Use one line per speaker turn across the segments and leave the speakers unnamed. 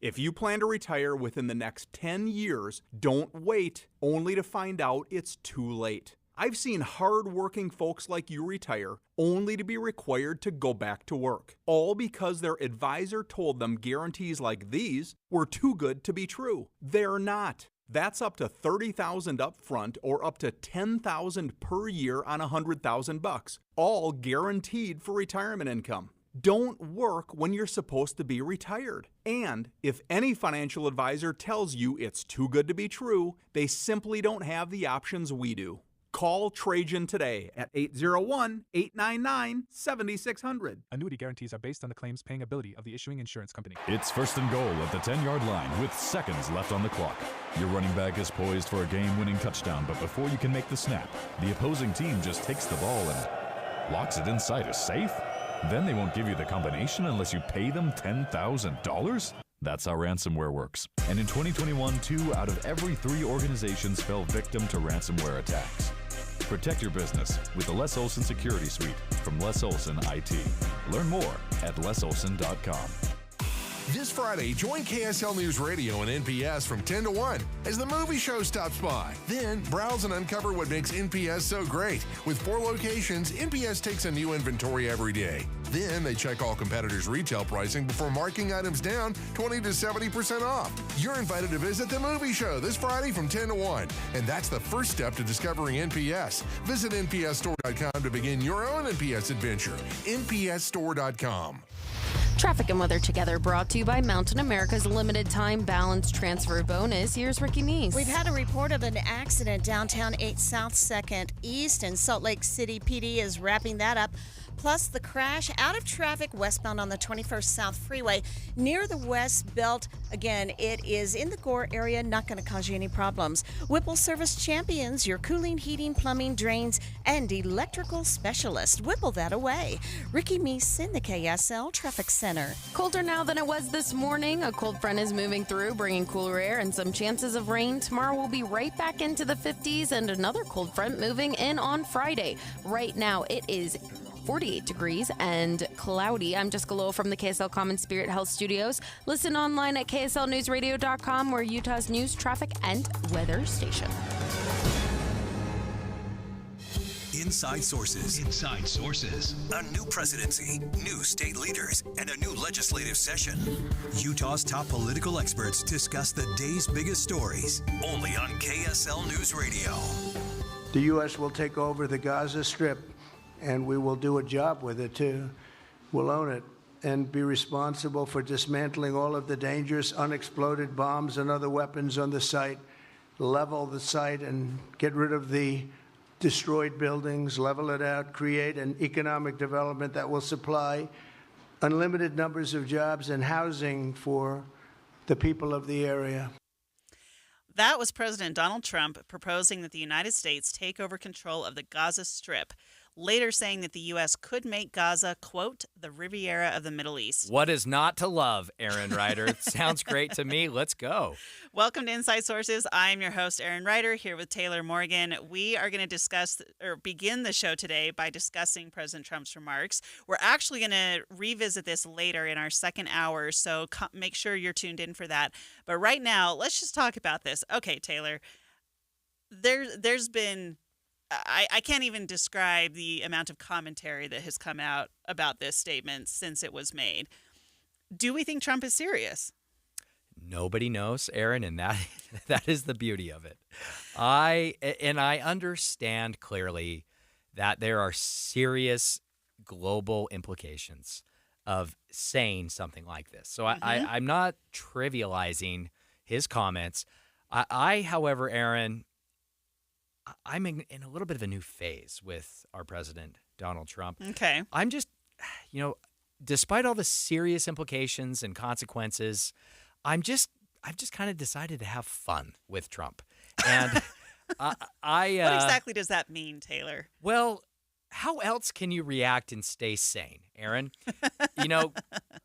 If you plan to retire within the next 10 years, don't wait only to find out it's too late. I've seen hard-working folks like you retire only to be required to go back to work, all because their advisor told them guarantees like these were too good to be true. They're not. That's up to $30,000 up front or up to $10,000 per year on $100,000, all guaranteed for retirement income. Don't work when you're supposed to be retired. And if any financial advisor tells you it's too good to be true, they simply don't have the options we do. Call Trajan today at 801-899-7600.
Annuity guarantees are based on the claims paying ability of the issuing insurance company.
It's first and goal at the 10-yard line with seconds left on the clock. Your running back is poised for a game-winning touchdown, but before you can make the snap, the opposing team just takes the ball and locks it inside a safe? Then they won't give you the combination unless you pay them $10,000? That's how ransomware works. And in 2021, 2 out of every 3 organizations fell victim to ransomware attacks. Protect your business with the Les Olson Security Suite from Les Olson IT. Learn more at lesolson.com.
This Friday, join KSL News Radio and NPS from 10 to 1 as the movie show stops by. Then, browse and uncover what makes NPS so great. With 4 locations, NPS takes a new inventory every day. Then, they check all competitors' retail pricing before marking items down 20 to 70% off. You're invited to visit the movie show this Friday from 10 to 1. And that's the first step to discovering NPS. Visit npsstore.com to begin your own NPS adventure. npsstore.com.
Traffic and weather together brought to you by Mountain America's limited time balance transfer bonus. Here's Ricky Meese.
We've had a report of an accident downtown 8 South 2nd East, and Salt Lake City PD is wrapping that up. Plus the crash out of traffic westbound on the 21st South Freeway near the West Belt. Again, it is in the Gore area, not going to cause you any problems. Whipple Service Champions, your cooling, heating, plumbing, drains, and electrical specialist. Whipple that away. Ricky Meese in the KSL Traffic Center.
Colder now than it was this morning. A cold front is moving through, bringing cooler air and some chances of rain. Tomorrow we'll be right back into the 50s and another cold front moving in on Friday. Right now it is 48 degrees and cloudy. I'm Jessica Lowell from the KSL Common Spirit Health Studios. Listen online at kslnewsradio.com, we're Utah's news, traffic, and weather station.
Inside Sources. Inside Sources. A new presidency, new state leaders, and a new legislative session. Utah's top political experts discuss the day's biggest stories. Only on KSL News Radio.
The U.S. will take over the Gaza Strip, and we will do a job with it, too. We'll own it and be responsible for dismantling all of the dangerous unexploded bombs and other weapons on the site, level the site and get rid of the destroyed buildings, level it out, create an economic development that will supply unlimited numbers of jobs and housing for the people of the area.
That was President Donald Trump proposing that the United States take over control of the Gaza Strip, later saying that the U.S. could make Gaza, quote, the Riviera of the Middle East.
What is not to love, Aaron Ryder? Sounds great to me. Let's go.
Welcome to Inside Sources. I'm your host, Aaron Ryder, here with Taylor Morgan. We are going to begin the show today by discussing President Trump's remarks. We're actually going to revisit this later in our second hour, so make sure you're tuned in for that. But right now, let's just talk about this. Okay, Taylor, there's been... I can't even describe the amount of commentary that has come out about this statement since it was made. Do we think Trump is serious?
Nobody knows, Aaron, and that is the beauty of it. I understand clearly that there are serious global implications of saying something like this. So I'm not trivializing his comments. I however, Aaron, I'm in a little bit of a new phase with our president, Donald Trump.
Okay.
I'm just, despite all the serious implications and consequences, I've just kind of decided to have fun with Trump. And
what exactly does that mean, Taylor?
Well, how else can you react and stay sane, Aaron?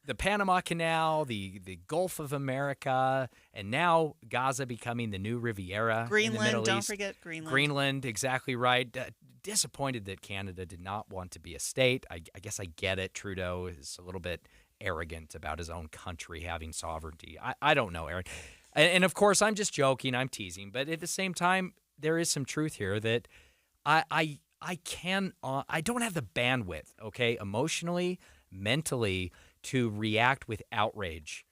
The Panama Canal, the Gulf of America, and now Gaza becoming the new Riviera in the Middle East.
Don't forget Greenland.
Greenland, exactly right. Disappointed that Canada did not want to be a state. I guess I get it. Trudeau is a little bit arrogant about his own country having sovereignty. I don't know, Aaron. And of course, I'm just joking. I'm teasing. But at the same time, there is some truth here that I don't have the bandwidth, okay, emotionally, mentally, to react with outrage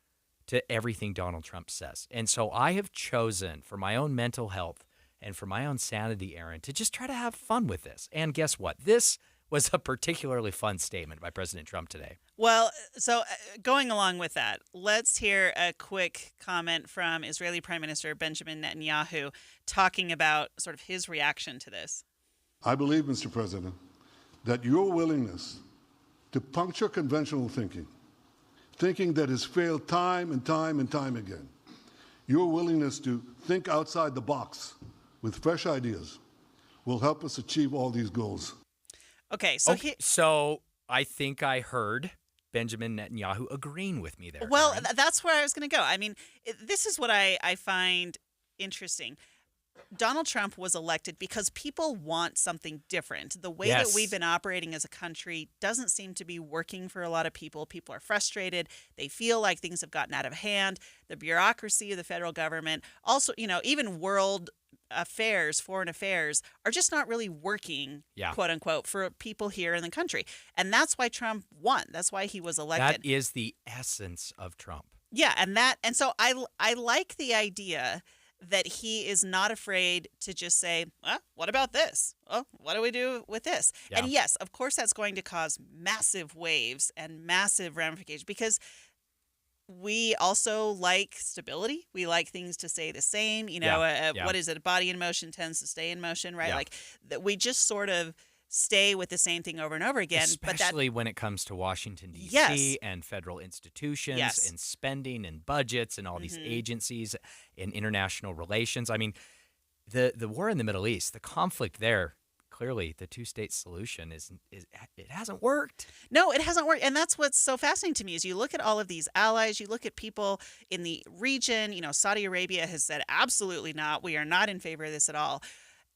to everything Donald Trump says. And so I have chosen, for my own mental health and for my own sanity, Aaron, to just try to have fun with this. And guess what? This was a particularly fun statement by President Trump today.
Well, so going along with that, let's hear a quick comment from Israeli Prime Minister Benjamin Netanyahu talking about sort of his reaction to this.
I believe, Mr. President, that your willingness to puncture conventional thinking that has failed time and time and time again, your willingness to think outside the box with fresh ideas will help us achieve all these goals.
Okay,
so I think I heard Benjamin Netanyahu agreeing with me there.
Well,
Aaron.
that's where I was going to go. I mean, this is what I find interesting. Donald Trump was elected because people want something different. The way that we've been operating as a country doesn't seem to be working for a lot of people. People are frustrated. They feel like things have gotten out of hand. The bureaucracy of the federal government, also, even world affairs, foreign affairs, are just not really working, quote unquote, for people here in the country. And that's why Trump won. That's why he was elected.
That is the essence of Trump.
Yeah, and so I like the idea that he is not afraid to just say, what about this? Oh, what do we do with this? Yeah. And yes, of course, that's going to cause massive waves and massive ramifications because we also like stability. We like things to stay the same. What is it? A body in motion tends to stay in motion, right? Like that we just sort of stay with the same thing over and over again.
Especially when it comes to Washington, D.C. and federal institutions and spending and budgets and all these agencies and international relations. I mean, the war in the Middle East, the conflict there, clearly the two-state solution it hasn't worked.
No, it hasn't worked. And that's what's so fascinating to me is you look at all of these allies, you look at people in the region, Saudi Arabia has said absolutely not. We are not in favor of this at all.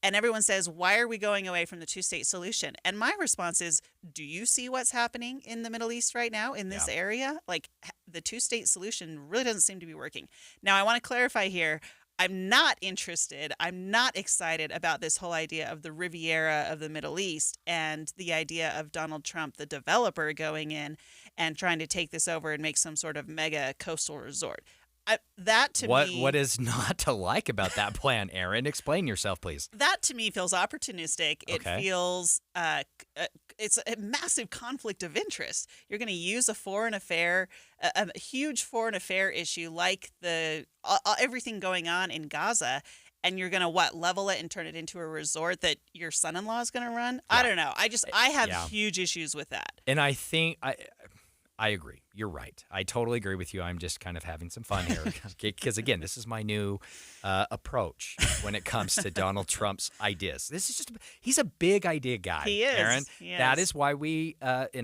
And everyone says, why are we going away from the two-state solution? And my response is, do you see what's happening in the Middle East right now in this area? Like, the two-state solution really doesn't seem to be working. Now, I want to clarify here. I'm not interested. I'm not excited about this whole idea of the Riviera of the Middle East and the idea of Donald Trump, the developer, going in and trying to take this over and make some sort of mega coastal resort.
What is not to like about that plan, Aaron? Explain yourself, please.
That to me feels opportunistic. It feels it's a massive conflict of interest. You're going to use a foreign affair, a huge foreign affair issue like everything going on in Gaza, and you're going to level it and turn it into a resort that your son-in-law is going to run? Yeah. I don't know. I have huge issues with that.
And I think I agree. You're right. I totally agree with you. I'm just kind of having some fun here because, again, this is my new approach when it comes to Donald Trump's ideas. He's a big idea guy.
He is.
Aaron.
He is.
That is why when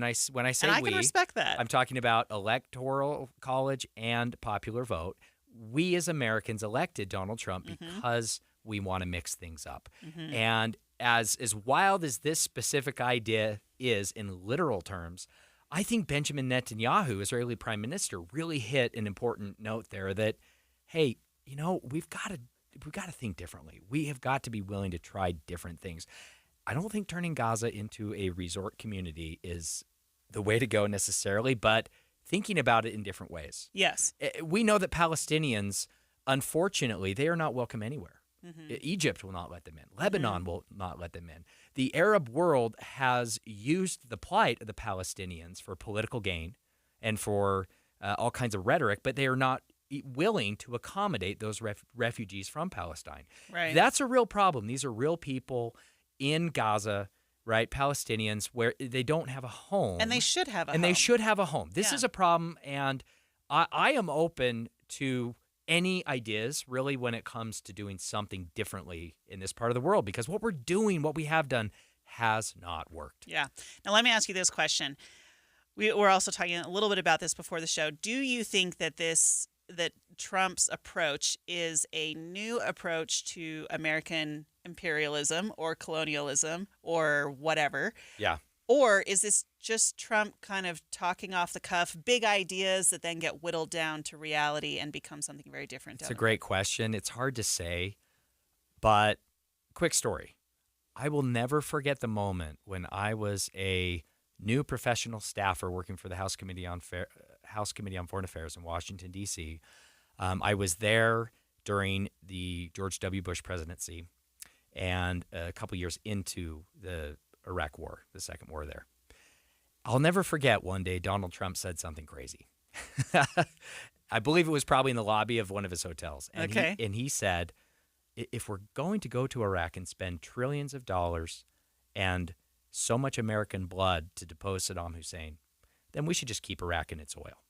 I say
I can respect that.
I'm talking about Electoral College and popular vote. We as Americans elected Donald Trump because we want to mix things up. And as wild as this specific idea is in literal terms, I think Benjamin Netanyahu, Israeli prime minister, really hit an important note there that, hey, we've got to think differently. We have got to be willing to try different things. I don't think turning Gaza into a resort community is the way to go necessarily, but thinking about it in different ways.
Yes.
We know that Palestinians, unfortunately, they are not welcome anywhere. Egypt will not let them in. Lebanon will not let them in. The Arab world has used the plight of the Palestinians for political gain and for all kinds of rhetoric, but they are not willing to accommodate those refugees from Palestine.
Right.
That's a real problem. These are real people in Gaza, right? Palestinians where they don't have a home.
And they should have a home.
And they should have a home. This is a problem, and I am open to any ideas really when it comes to doing something differently in this part of the world, because what we have done has not worked.
Yeah. Now let me ask you this question. We're also talking a little bit about this before the show. Do you think that that Trump's approach is a new approach to American imperialism or colonialism or whatever?
Yeah.
Or is this just Trump kind of talking off the cuff, big ideas that then get whittled down to reality and become something very different?
It's a great question. It's hard to say, but quick story. I will never forget the moment when I was a new professional staffer working for the House Committee on Foreign Affairs in Washington, D.C. I was there during the George W. Bush presidency and a couple years into the Iraq War, the second war there. I'll never forget one day Donald Trump said something crazy. I believe it was probably in the lobby of one of his hotels. And he said, if we're going to go to Iraq and spend trillions of dollars and so much American blood to depose Saddam Hussein, then we should just keep Iraq in its oil.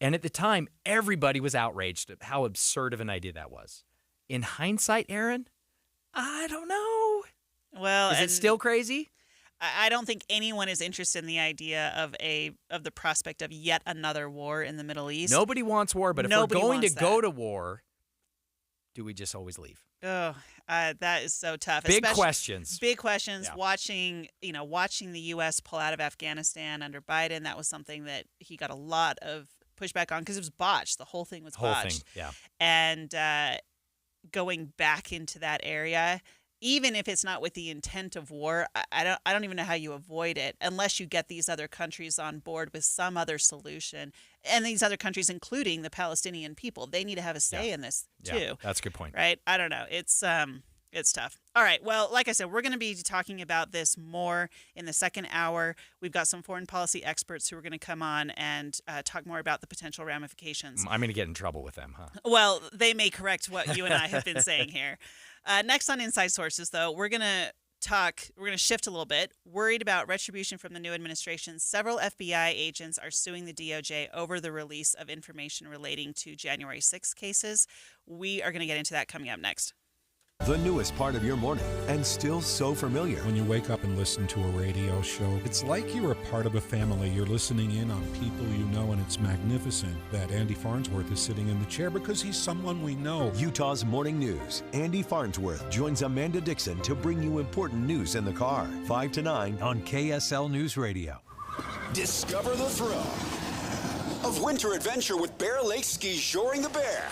And at the time, everybody was outraged at how absurd of an idea that was. In hindsight, Aaron, I don't know.
Well,
is it still crazy?
I don't think anyone is interested in the idea of the prospect of yet another war in the Middle East.
Nobody wants war, but if we're going to go to war, do we just always leave?
Oh, that is so tough.
Big questions.
Big questions.
Yeah.
Watching the U.S. pull out of Afghanistan under Biden, that was something that he got a lot of pushback on because it was botched. The whole thing was botched.
Yeah.
And going back into that area, even if it's not with the intent of war, I don't even know how you avoid it unless you get these other countries on board with some other solution. And these other countries, including the Palestinian people, they need to have a say in this too.
Yeah, that's a good point.
Right? I don't know. It's tough. All right. Well, like I said, we're going to be talking about this more in the second hour. We've got some foreign policy experts who are going to come on and talk more about the potential ramifications.
I'm going to get in trouble with them, huh?
Well, they may correct what you and I have been saying here. Next on Inside Sources, though, we're going to shift a little bit. Worried about retribution from the new administration, several FBI agents are suing the DOJ over the release of information relating to January 6 cases. We are going to get into that coming up next.
The newest part of your morning, and still so familiar.
When you wake up and listen to a radio show, it's like you're a part of a family. You're listening in on people you know, and it's magnificent that Andy Farnsworth is sitting in the chair because he's someone we know.
Utah's Morning News. Andy Farnsworth joins Amanda Dixon to bring you important news in the car. 5 to 9 on KSL News Radio.
Discover the thrill of winter adventure with Bear Lake Ski Shoring the Bear.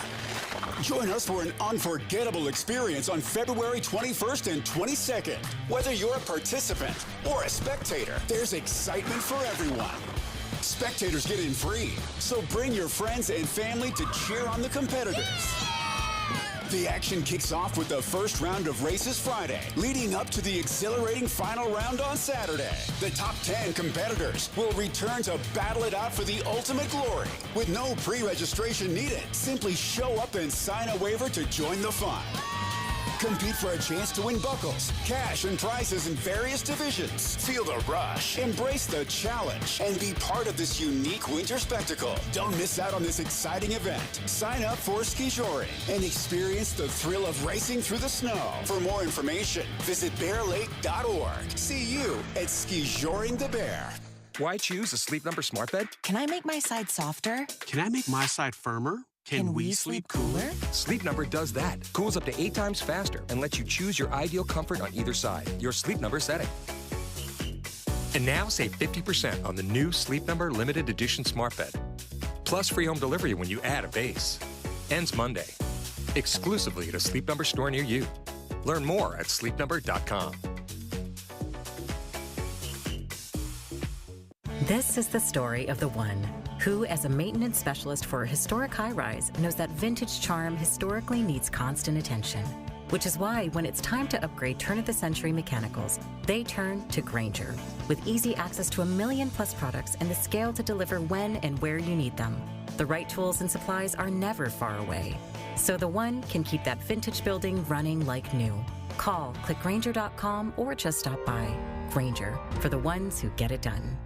Join us for an unforgettable experience on February 21st and 22nd. Whether you're a participant or a spectator, there's excitement for everyone. Spectators get in free, so bring your friends and family to cheer on the competitors. The action kicks off with the first round of races Friday, leading up to the exhilarating final round on Saturday. The top 10 competitors will return to battle it out for the ultimate glory. With no pre-registration needed, simply show up and sign a waiver to join the fun. Compete for a chance to win buckles, cash, and prizes in various divisions. Feel the rush, embrace the challenge, and be part of this unique winter spectacle. Don't miss out on this exciting event. Sign up for Ski Shoring and experience the thrill of racing through the snow. For more information, visit bearlake.org. See you at Ski Shoring the Bear.
Why choose a Sleep Number smart bed?
Can I make my side softer?
Can I make my side firmer?
Can we sleep cooler?
Sleep Number does that. Cools up to 8 times faster and lets you choose your ideal comfort on either side. Your Sleep Number setting. And now save 50% on the new Sleep Number limited edition smart bed. Plus free home delivery when you add a base. Ends Monday. Exclusively at a Sleep Number store near you. Learn more at sleepnumber.com.
This is the story of the one who, as a maintenance specialist for a historic high-rise, knows that vintage charm historically needs constant attention. Which is why, when it's time to upgrade turn-of-the-century mechanicals, they turn to Grainger. With easy access to 1 million-plus products and the scale to deliver when and where you need them, the right tools and supplies are never far away. So the one can keep that vintage building running like new. Call, click Grainger.com, or just stop by. Grainger, for the ones who get it done.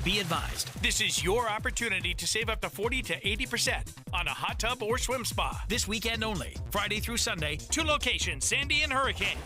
Be advised, this is your opportunity to save up to 40 to 80% on a hot tub or swim spa. This weekend only, Friday through Sunday, 2 locations, Sandy and Hurricane.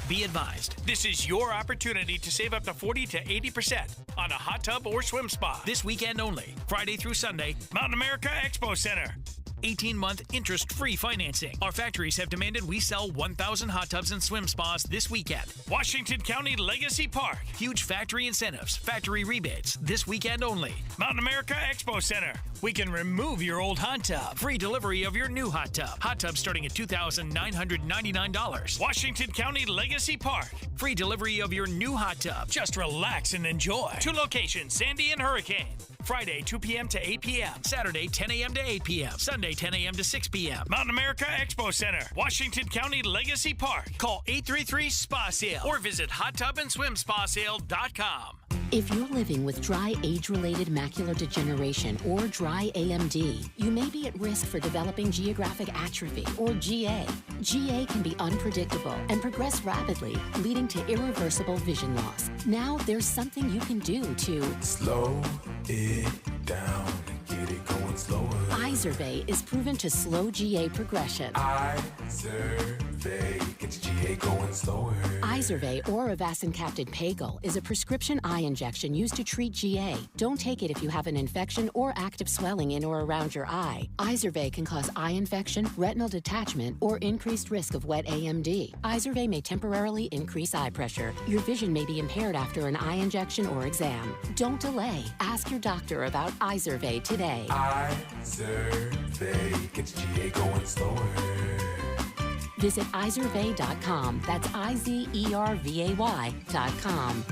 Be advised, this is your opportunity to save up to 40 to 80% on a hot tub or swim spa. This weekend only, Friday through Sunday, Mountain America Expo Center. 18-month interest-free financing. Our factories have demanded we sell 1,000 hot tubs and swim spas this weekend. Washington County Legacy Park. Huge factory incentives, factory rebates, this weekend only. Mountain America Expo Center. We can remove your old hot tub. Free delivery of your new hot tub. Hot tub starting at $2,999. Washington County Legacy Park. Free delivery of your new hot tub. Just relax and enjoy. 2 locations, Sandy and Hurricane. Friday, 2 p.m. to 8 p.m. Saturday, 10 a.m. to 8 p.m. Sunday, 10 a.m. to 6 p.m. Mountain America Expo Center, Washington County Legacy Park. Call 833-SPA-SALE or visit hottubandSwimSpaSale.com.
If you're living with dry age-related macular degeneration or dry AMD, you may be at risk for developing geographic atrophy or GA. GA can be unpredictable and progress rapidly, leading to irreversible vision loss. Now there's something you can do to
slow it down and get it going slower.
Izervay is proven to slow GA progression.
Izervay gets GA going slower.
Izervay or avacincaptad pagel is a prescription eye injection used to treat GA. Don't take it if you have an infection or active swelling in or around your eye. Izervay can cause eye infection, retinal detachment, or increased risk of wet AMD. Izervay may temporarily increase eye pressure. Your vision may be impaired after an eye injection or exam. Don't delay. Ask your doctor about Izervay today.
Izervay gets GA going slower.
Visit Izervay.com. That's IZERVAY.com.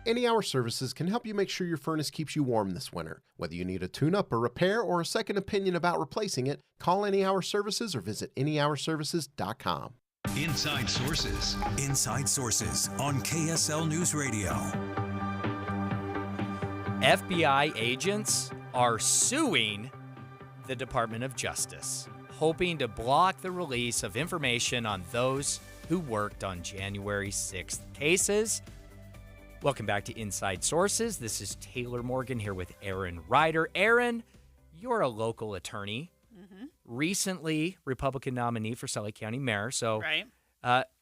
Any Hour Services can help you make sure your furnace keeps you warm this winter. Whether you need a tune-up, a repair, or a second opinion about replacing it, call Any Hour Services or visit anyhourservices.com.
Inside Sources. Inside Sources on KSL News Radio.
FBI agents are suing the Department of Justice, hoping to block the release of information on those who worked on January 6th cases. Welcome back to Inside Sources. This is Taylor Morgan here with Aaron Ryder. Aaron, you're a local attorney.
Mm-hmm.
Recently, Republican nominee for Sully County Mayor. So,
right.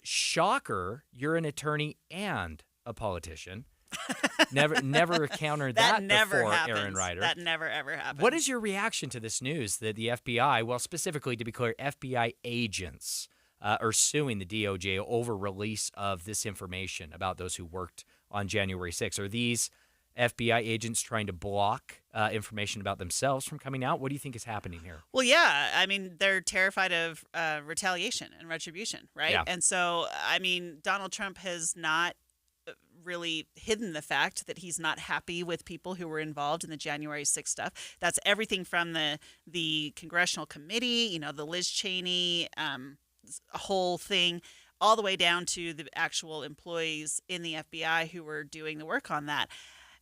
Shocker, you're an attorney and a politician. Never encountered
that
that
never
before,
happens.
Aaron Ryder.
That never, ever happens.
What is your reaction to this news that the FBI, well, specifically to be clear, FBI agents are suing the DOJ over release of this information about those who worked on January 6th? Are these FBI agents trying to block information about themselves from coming out? What do you think is happening here?
Well, yeah. I mean, they're terrified of retaliation and retribution, right?
Yeah.
And so, I mean, Donald Trump has not really hidden the fact that he's not happy with people who were involved in the January 6th stuff. That's everything from the congressional committee, you know, the Liz Cheney whole thing, all the way down to the actual employees in the FBI who were doing the work on that.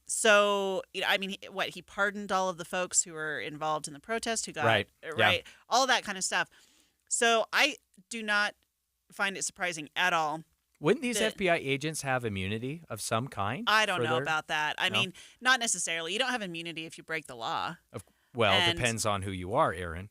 So, you know, I mean, he pardoned all of the folks who were involved in the protest, who got
right,
all of that kind of stuff. So I do not find it surprising at all.
Wouldn't these FBI agents have immunity of some kind?
I don't know about that. I mean, not necessarily. You don't have immunity if you break the law.
Well, depends on who you are, Aaron.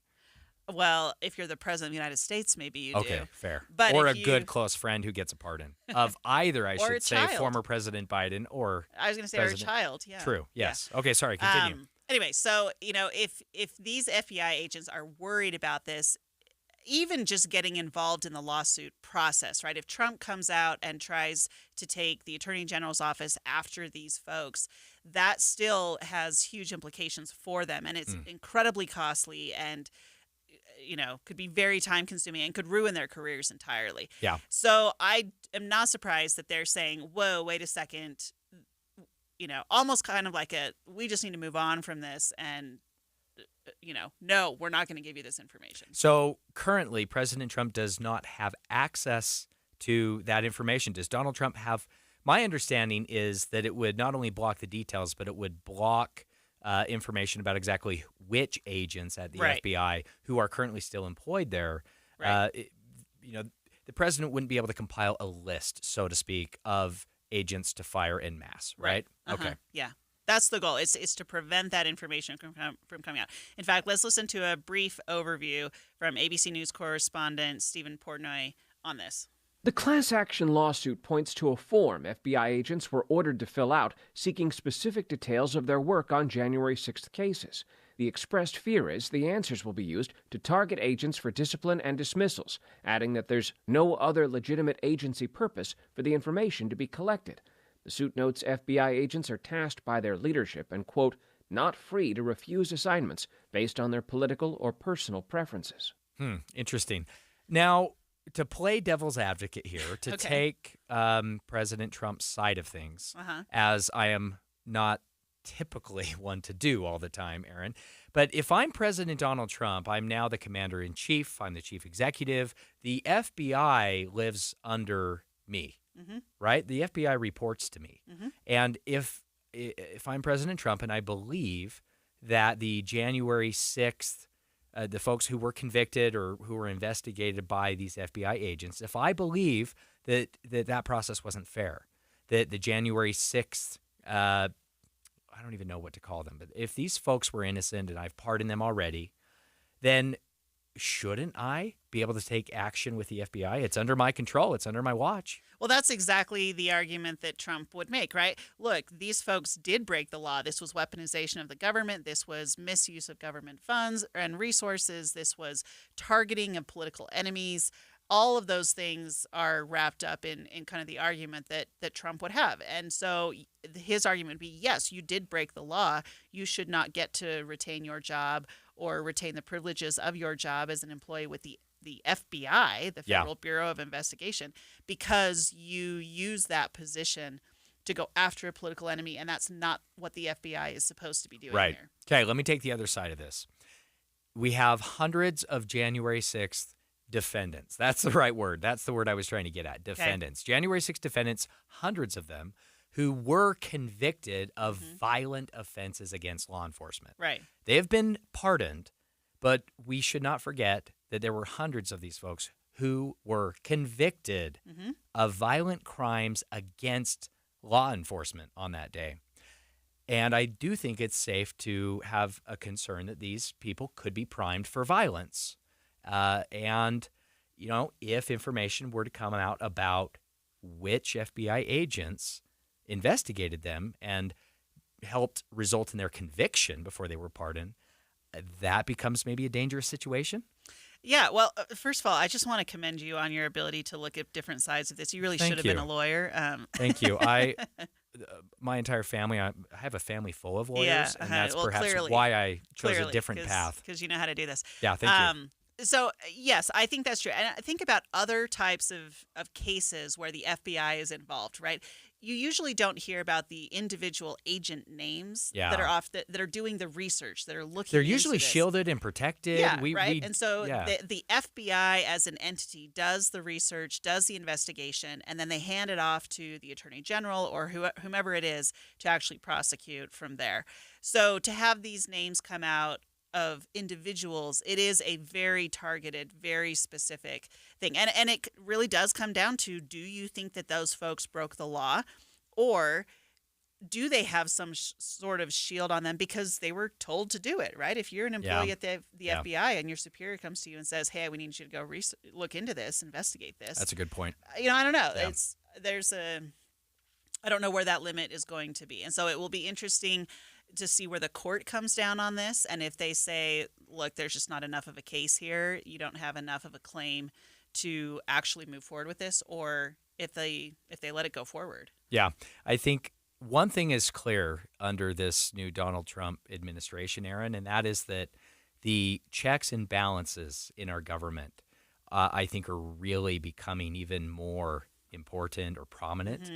Well, if you're the president of the United States, maybe you do.
Okay, fair.
But
or a good close friend who gets a pardon of either, I
Or
should
a
say,
child.
former President Biden or
I was going to say,
President.
or a child, yeah.
True, yes. Yeah. Okay, sorry, continue.
Anyway, so, you know, if these FBI agents are worried about this, even just getting involved in the lawsuit process, right? If Trump comes out and tries to take the Attorney General's office after these folks, that still has huge implications for them. And it's incredibly costly and, you know, could be very time consuming and could ruin their careers entirely.
Yeah.
So I am not surprised that they're saying, whoa, wait a second, you know, almost kind of like we just need to move on from this and, you know, no, we're not going to give you this information.
So currently, President Trump does not have access to that information. Does Donald Trump have? My understanding is that it would not only block the details, but it would block information about exactly which agents at the FBI who are currently still employed there.
Right.
You know, the president wouldn't be able to compile a list, so to speak, of agents to fire en masse, right? Okay.
Yeah. That's the goal. It's to prevent that information from coming out. In fact, let's listen to a brief overview from ABC News correspondent Stephen Portnoy on this.
The class action lawsuit points to a form FBI agents were ordered to fill out seeking specific details of their work on January 6th cases. The The expressed fear is the answers will be used to target agents for discipline and dismissals, adding that there's no other legitimate agency purpose for the information to be collected. The suit notes FBI agents are tasked by their leadership and, quote, not free to refuse assignments based on their political or personal preferences.
Interesting. Now, to play devil's advocate here, to take President Trump's side of things, as I am not typically one to do all the time, Aaron, but if I'm President Donald Trump, I'm now the commander-in-chief, I'm the chief executive, the FBI lives under me, right? The FBI reports to me. And if I'm President Trump and I believe that the January 6th, the folks who were convicted or who were investigated by these FBI agents, if I believe that process wasn't fair, that the January 6th, I don't even know what to call them, but if these folks were innocent and I've pardoned them already, then shouldn't I be able to take action with the FBI? It's under my control. It's under my watch.
Well, that's exactly the argument that Trump would make, right? Look, these folks did break the law. This was weaponization of the government. This was misuse of government funds and resources. This was targeting of political enemies. All of those things are wrapped up in kind of the argument that Trump would have. And so his argument would be, yes, you did break the law. You should not get to retain your job or retain the privileges of your job as an employee with the FBI, the Federal Bureau of Investigation, because you use that position to go after a political enemy, and that's not what the FBI is supposed to be doing here.
Okay, let me take the other side of this. We have hundreds of January 6th defendants. That's the right word. That's the word I was trying to get at. Defendants. Okay. January 6th defendants, hundreds of them, who were convicted of violent offenses against law enforcement.
Right.
They have been pardoned, but we should not forget that there were hundreds of these folks who were convicted of violent crimes against law enforcement on that day. And I do think it's safe to have a concern that these people could be primed for violence. And, you know, if information were to come out about which FBI agents investigated them and helped result in their conviction before they were pardoned, that becomes maybe a dangerous situation.
Yeah, well, first of all, I just want to commend you on your ability to look at different sides of this. You really should have been a lawyer.
Thank you. My entire family, I have a family full of lawyers, and that's perhaps why I chose a different path.
Because you know how to do this.
Yeah, thank you.
So, yes, I think that's true. And I think about other types of cases where the FBI is involved, right? You usually don't hear about the individual agent names that are that are doing the research, that are looking.
They're usually
into this.
Shielded and protected.
Yeah, right. And so
yeah.
the FBI as an entity does the research, does the investigation, and then they hand it off to the Attorney General or whomever it is to actually prosecute from there. So to have these names come out of individuals, it is a very targeted, very specific thing. And it really does come down to, do you think that those folks broke the law, or do they have some sort of shield on them because they were told to do it, right? If you're an employee at the FBI and your superior comes to you and says, hey, we need you to go look into this, investigate this.
That's a good point.
You know, I don't know. Yeah. I don't know where that limit is going to be. And so it will be interesting to see where the court comes down on this, and if they say, look, there's just not enough of a case here, you don't have enough of a claim to actually move forward with this, or if they let it go forward.
Yeah, I think one thing is clear under this new Donald Trump administration, Aaron, and that is that the checks and balances in our government, I think, are really becoming even more important or prominent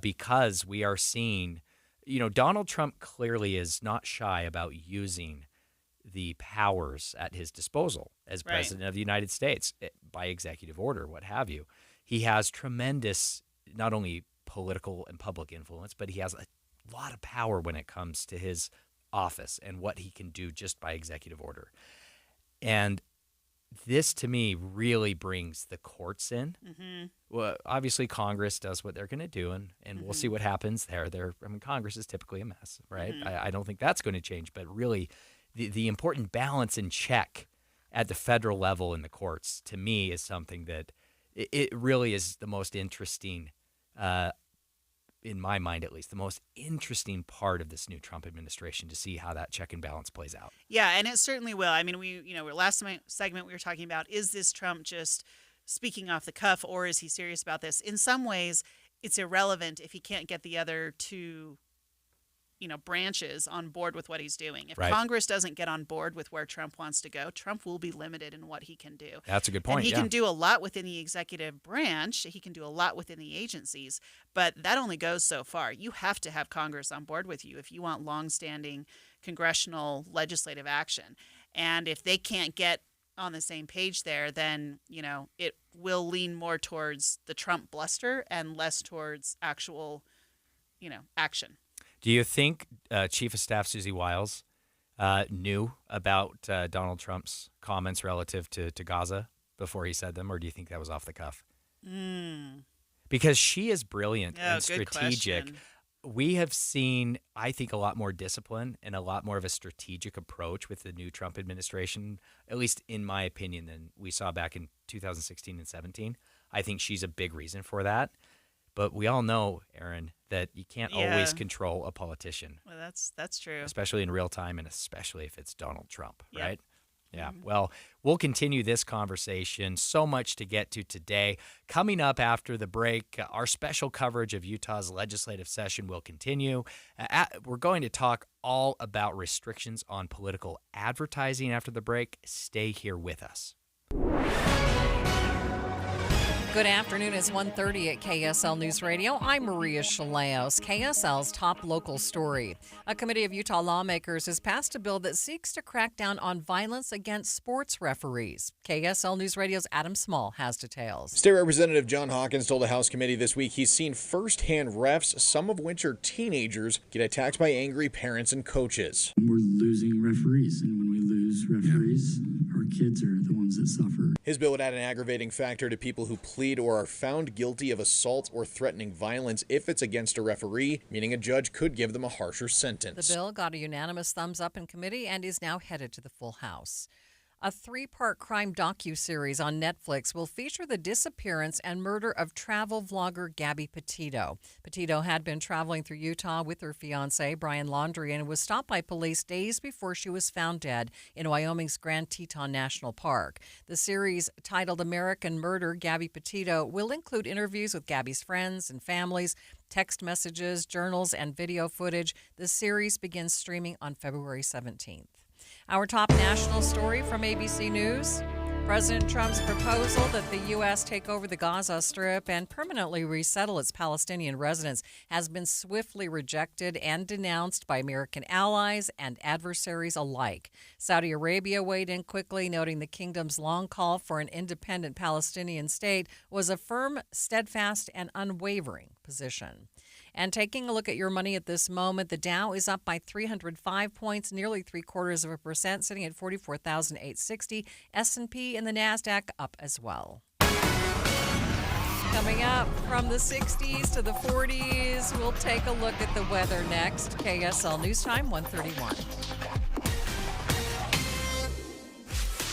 because we are seeing, you know, Donald Trump clearly is not shy about using the powers at his disposal as president of the United States by executive order, what have you. He has tremendous, not only political and public influence, but he has a lot of power when it comes to his office and what he can do just by executive order. And this, to me, really brings the courts in. Well, obviously, Congress does what they're going to do, and we'll see what happens there. Congress is typically a mess, right? I don't think that's going to change. But really, the important balance and check at the federal level in the courts, to me, is something that it really is the most interesting in my mind at least, the most interesting part of this new Trump administration to see how that check and balance plays out.
Yeah, and it certainly will. I mean, last segment we were talking about, is this Trump just speaking off the cuff, or is he serious about this? In some ways, it's irrelevant if he can't get the other two branches on board with what he's doing. If Congress doesn't get on board with where Trump wants to go, Trump will be limited in what he can do.
That's a good point.
And he can do a lot within the executive branch. He can do a lot within the agencies, but that only goes so far. You have to have Congress on board with you if you want longstanding congressional legislative action. And if they can't get on the same page there, then, it will lean more towards the Trump bluster and less towards actual, action.
Do you think Chief of Staff Susie Wiles knew about Donald Trump's comments relative to Gaza before he said them, or do you think that was off the cuff? Because she is brilliant and strategic. We have seen, I think, a lot more discipline and a lot more of a strategic approach with the new Trump administration, at least in my opinion, than we saw back in 2016 and 17. I think she's a big reason for that. But we all know, Aaron, that you can't always control a politician.
Well, that's true.
Especially in real time, and especially if it's Donald Trump, right? Yeah. Well, we'll continue this conversation. So much to get to today. Coming up after the break, our special coverage of Utah's legislative session will continue. We're going to talk all about restrictions on political advertising after the break. Stay here with us.
Good afternoon. It's 1:30 at KSL News Radio. I'm Maria Chaleos. KSL's top local story. A committee of Utah lawmakers has passed a bill that seeks to crack down on violence against sports referees. KSL News Radio's Adam Small has details.
State Representative John Hawkins told the House committee this week he's seen firsthand refs, some of which are teenagers, get attacked by angry parents and coaches.
We're losing referees, and when we lose referees, our kids are the ones that suffer.
His bill would add an aggravating factor to people who plead or are found guilty of assault or threatening violence if it's against a referee, meaning a judge could give them a harsher sentence.
The bill got a unanimous thumbs up in committee and is now headed to the full House. A 3-part crime docuseries on Netflix will feature the disappearance and murder of travel vlogger Gabby Petito. Petito had been traveling through Utah with her fiancé, Brian Laundrie, and was stopped by police days before she was found dead in Wyoming's Grand Teton National Park. The series, titled American Murder, Gabby Petito, will include interviews with Gabby's friends and families, text messages, journals, and video footage. The series begins streaming on February 17th. Our top national story from ABC News. President Trump's proposal that the U.S. take over the Gaza Strip and permanently resettle its Palestinian residents has been swiftly rejected and denounced by American allies and adversaries alike. Saudi Arabia weighed in quickly, noting the kingdom's long call for an independent Palestinian state was a firm, steadfast, and unwavering position. And taking a look at your money at this moment, the Dow is up by 305 points, nearly 0.75%, sitting at 44,860. S&P and the NASDAQ up as well. Coming up from the 60s to the 40s, we'll take a look at the weather next. KSL News Time, 1:31.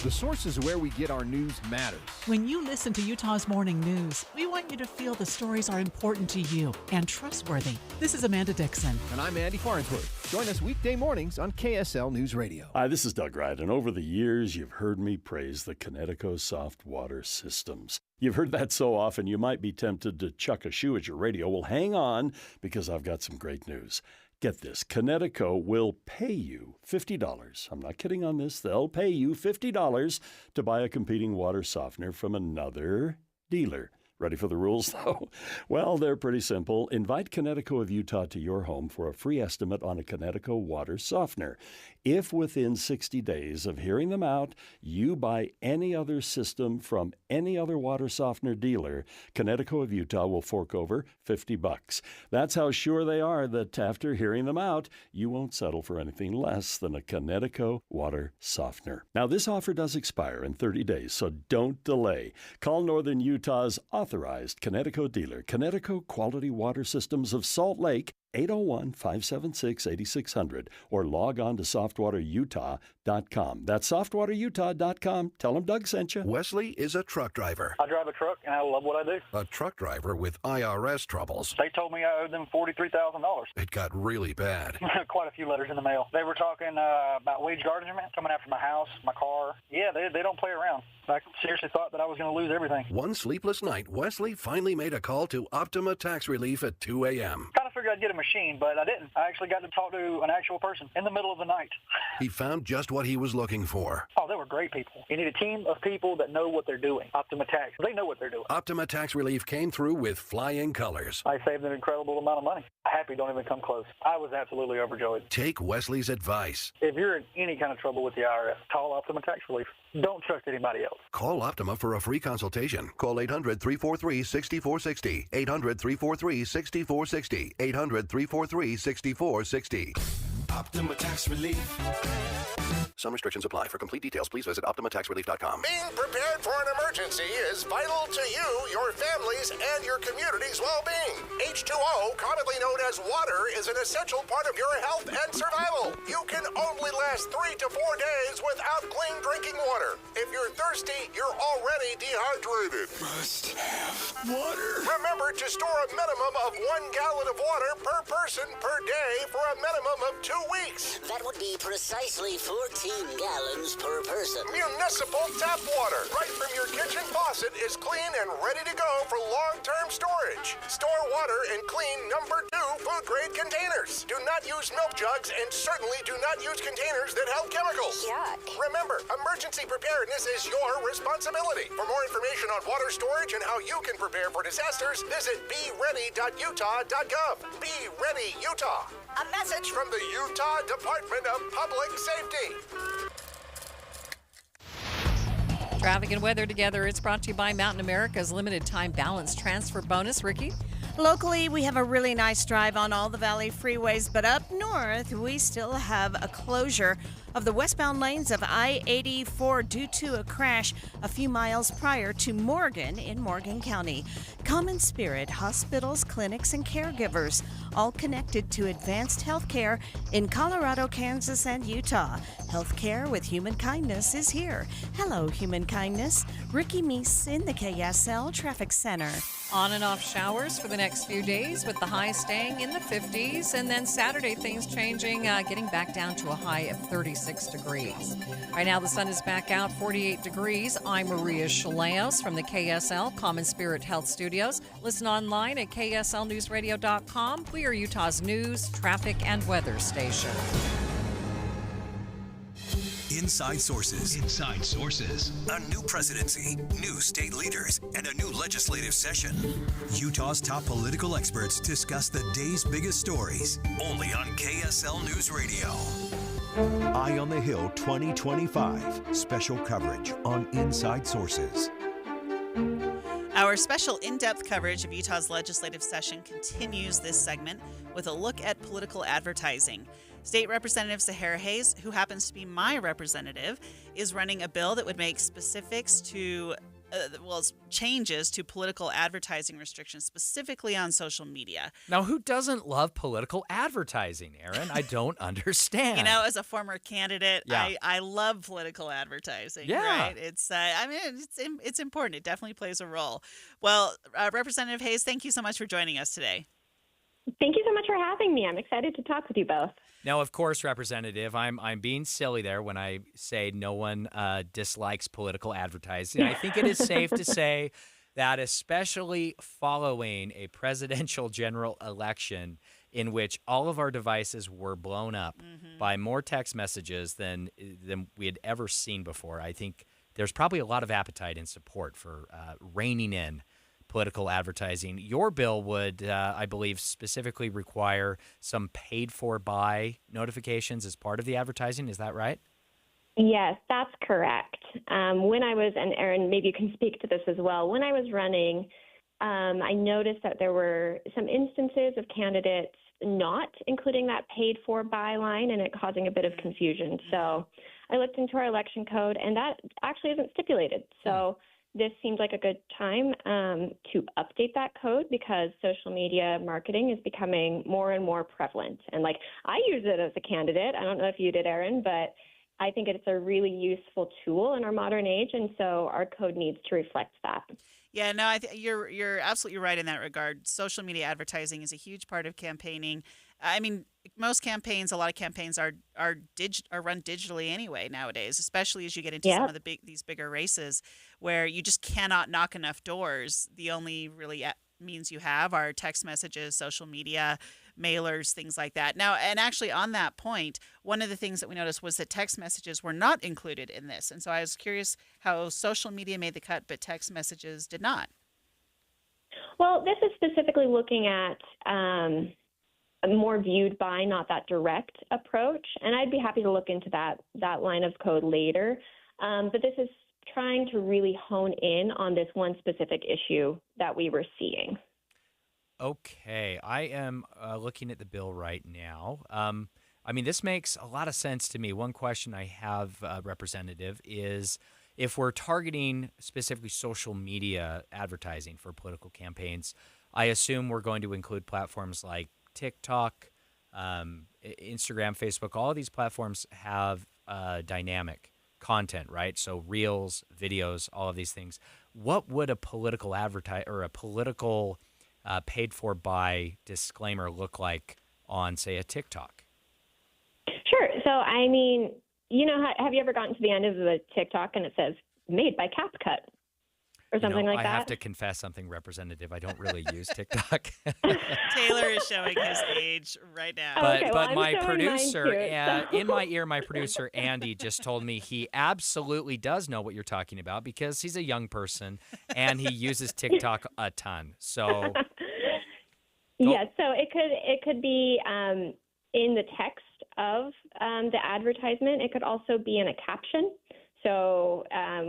The sources where we get our news matters.
When you listen to Utah's Morning News, we want you to feel the stories are important to you and trustworthy. This is Amanda Dixon.
And I'm Andy Farnsworth. Join us weekday mornings on KSL News Radio.
Hi, this is Doug Wright, and over the years, you've heard me praise the Connecticut soft water systems. You've heard that so often, you might be tempted to chuck a shoe at your radio. Well, hang on, because I've got some great news. Get this, Connecticut will pay you $50. I'm not kidding on this. They'll pay you $50 to buy a competing water softener from another dealer. Ready for the rules, though? Well, they're pretty simple. Invite Connecticut of Utah to your home for a free estimate on a Connecticut water softener. If within 60 days of hearing them out, you buy any other system from any other water softener dealer, Connecticut of Utah will fork over $50. That's how sure they are that after hearing them out, you won't settle for anything less than a Connecticut water softener. Now, this offer does expire in 30 days, so don't delay. Call Northern Utah's authorized Connecticut dealer, Connecticut Quality Water Systems of Salt Lake, 801-576-8600 or log on to softwaterutah.com. That's softwaterutah.com. Tell them Doug sent you.
Wesley is a truck driver.
I drive a truck, and I love what I do.
A truck driver with IRS troubles.
They told me I owed them $43,000.
It got really bad.
Quite a few letters in the mail. They were talking about wage garnishment, coming after my house, my car. Yeah, they don't play around. I seriously thought that I was going to lose everything.
One sleepless night, Wesley finally made a call to Optima Tax Relief at 2 a.m.
Kind of figured I'd get a machine, but I didn't. I actually got to talk to an actual person in the middle of the night.
He found just what he was looking for.
Oh, they were great people. You need a team of people that know what they're doing. Optima Tax, they know what they're doing.
Optima Tax Relief came through with flying colors.
I saved an incredible amount of money. Happy don't even come close. I was absolutely overjoyed.
Take Wesley's advice.
If you're in any kind of trouble with the IRS, call Optima Tax Relief. Don't trust anybody else.
Call Optima for a free consultation. Call 800-343-6460. 800-343-6460. 800-343-6460.
Optima Tax Relief.
Some restrictions apply. For complete details, please visit OptimaTaxRelief.com.
Being prepared for an emergency is vital to you, your families, and your community's well-being. H2O, commonly known as water, is an essential part of your health and survival. You can only last 3 to 4 days without clean drinking water. If you're thirsty, you're already dehydrated.
Must have water.
Remember to store a minimum of 1 gallon of water per person per day for a minimum of 2 weeks.
That would be precisely 14 gallons per person.
Municipal tap water, right from your kitchen faucet, is clean and ready to go for long-term storage. Store water in clean number 2 food-grade containers. Do not use milk jugs and certainly do not use containers that held chemicals.
Yuck.
Remember, emergency preparedness is your responsibility. For more information on water storage and how you can prepare for disasters, visit beready.utah.gov. Be Ready, Utah.
A message
from the Utah Department of Public Safety.
Traffic and weather together. It's brought to you by Mountain America's limited time balance transfer bonus. Ricky?
Locally, we have a really nice drive on all the Valley freeways, but up north, we still have a closure of the westbound lanes of I-84 due to a crash a few miles prior to Morgan in Morgan County. Common Spirit hospitals, clinics, and caregivers, all connected to advanced health care in Colorado, Kansas, and Utah. Healthcare with Human Kindness is here. Hello, Human Kindness. Ricky Meese in the KSL Traffic Center.
On and off showers for the next few days with the high staying in the 50s. And then Saturday, things changing, getting back down to a high of 36 degrees. Right now, the sun is back out, 48 degrees. I'm Maria Chaleos from the KSL Common Spirit Health Studios. Listen online at kslnewsradio.com. We are Utah's news, traffic, and weather station.
Inside Sources.
Inside Sources.
A new presidency, new state leaders, and a new legislative session. Utah's top political experts discuss the day's biggest stories. Only on KSL News Radio.
Eye on the Hill 2025. Special coverage on Inside Sources.
Our special in-depth coverage of Utah's legislative session continues this segment with a look at political advertising. State Representative Sahara Hayes, who happens to be my representative, is running a bill that would make specifics to, changes to political advertising restrictions, specifically on social media.
Now, who doesn't love political advertising, Aaron? I don't understand.
You know, as a former candidate,
Yeah.
I love political advertising.
Yeah.
Right? It's, it's important. It definitely plays a role. Well, Representative Hayes, thank you so much for joining us today.
Thank you so much for having me. I'm excited to talk with you both.
Now, of course, Representative, I'm being silly there when I say no one dislikes political advertising. I think it is safe to say that especially following a presidential general election in which all of our devices were blown up by more text messages than we had ever seen before, I think there's probably a lot of appetite and support for reining in political advertising. Your bill would, I believe, specifically require some paid-for-by notifications as part of the advertising. Is that right?
Yes, that's correct. When I was, and Aaron, maybe you can speak to this as well, when I was running, I noticed that there were some instances of candidates not including that paid-for-by line and it causing a bit of confusion. So I looked into our election code, and that actually isn't stipulated. So this seems like a good time to update that code because social media marketing is becoming more and more prevalent. And like I use it as a candidate. I don't know if you did, Erin, but I think it's a really useful tool in our modern age. And so our code needs to reflect that.
Yeah, no, you're absolutely right in that regard. Social media advertising is a huge part of campaigning. I mean, most campaigns, a lot of campaigns are run digitally anyway nowadays, especially as you get into some of these bigger races where you just cannot knock enough doors. The only really means you have are text messages, social media, mailers, things like that. Now, and actually on that point, one of the things that we noticed was that text messages were not included in this. And so I was curious how social media made the cut, but text messages did not.
Well, this is specifically looking at more viewed by, not that direct approach. And I'd be happy to look into that line of code later. But this is trying to really hone in on this one specific issue that we were seeing.
Okay, I am looking at the bill right now. I mean, this makes a lot of sense to me. One question I have, Representative, is if we're targeting specifically social media advertising for political campaigns, I assume we're going to include platforms like TikTok, Instagram, Facebook. All of these platforms have dynamic content, right? So reels, videos, all of these things. What would a political paid for by disclaimer look like on, say, a TikTok?
Sure. So, I mean, you know, have you ever gotten to the end of the TikTok and it says made by CapCut or something like that?
I have to confess something, Representative. I don't really use TikTok.
Taylor is showing his age right now.
But my producer, in my ear, my producer, Andy, just told me he absolutely does know what you're talking about because he's a young person and he uses TikTok a ton. So,
yeah, so it could be in the text of the advertisement. It could also be in a caption. So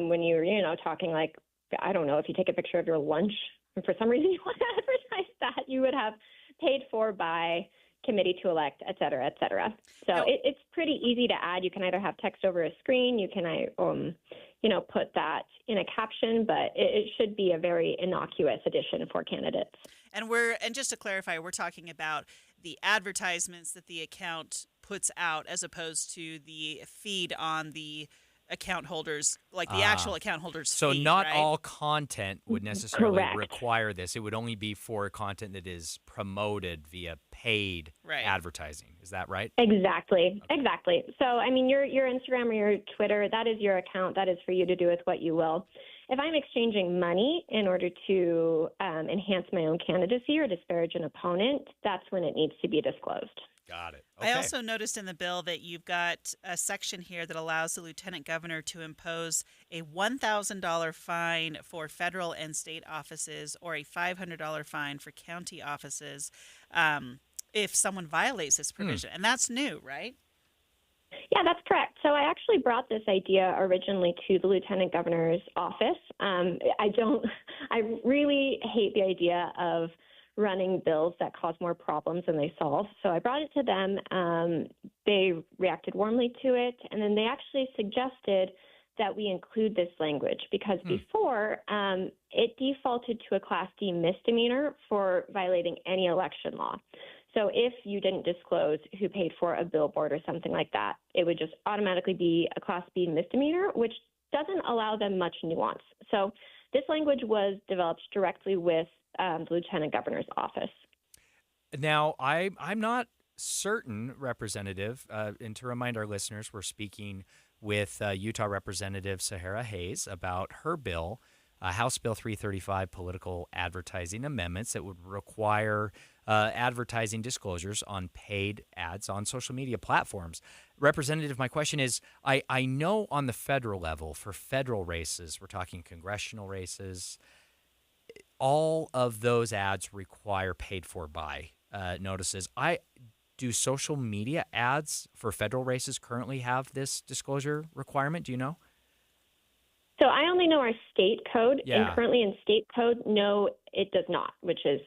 when you're, talking like, I don't know, if you take a picture of your lunch and for some reason you want to advertise that, you would have paid for by committee to elect, et cetera, et cetera. So it's pretty easy to add. You can either have text over a screen, you can, put that in a caption, but it should be a very innocuous addition for candidates.
And just to clarify, we're talking about the advertisements that the account puts out as opposed to the feed on the account holders, like the actual account holders.
So
feed,
not
right?
all content would necessarily
Correct.
Require this. It would only be for content that is promoted via paid advertising. Is that right?
Exactly. So, I mean, your Instagram or your Twitter, that is your account. That is for you to do with what you will. If I'm exchanging money in order to enhance my own candidacy or disparage an opponent, that's when it needs to be disclosed.
Got it. Okay.
I also noticed in the bill that you've got a section here that allows the lieutenant governor to impose a $1,000 fine for federal and state offices or a $500 fine for county offices if someone violates this provision. And that's new, right?
Yeah, that's correct. So I actually brought this idea originally to the lieutenant governor's office. I really hate the idea of running bills that cause more problems than they solve. So I brought it to them. They reacted warmly to it, and then they actually suggested that we include this language because before it defaulted to a Class D misdemeanor for violating any election law. So if you didn't disclose who paid for a billboard or something like that, it would just automatically be a Class B misdemeanor, which doesn't allow them much nuance. So this language was developed directly with the lieutenant governor's office.
Now, I'm not certain, Representative, and to remind our listeners, we're speaking with Utah Representative Sahara Hayes about her bill, House Bill 335, political advertising amendments that would require advertising disclosures on paid ads on social media platforms. Representative, my question is, I know on the federal level, for federal races, we're talking congressional races, all of those ads require paid for by notices. Do social media ads for federal races currently have this disclosure requirement? Do you know?
So I only know our state code, and currently in state code, no, it does not, which is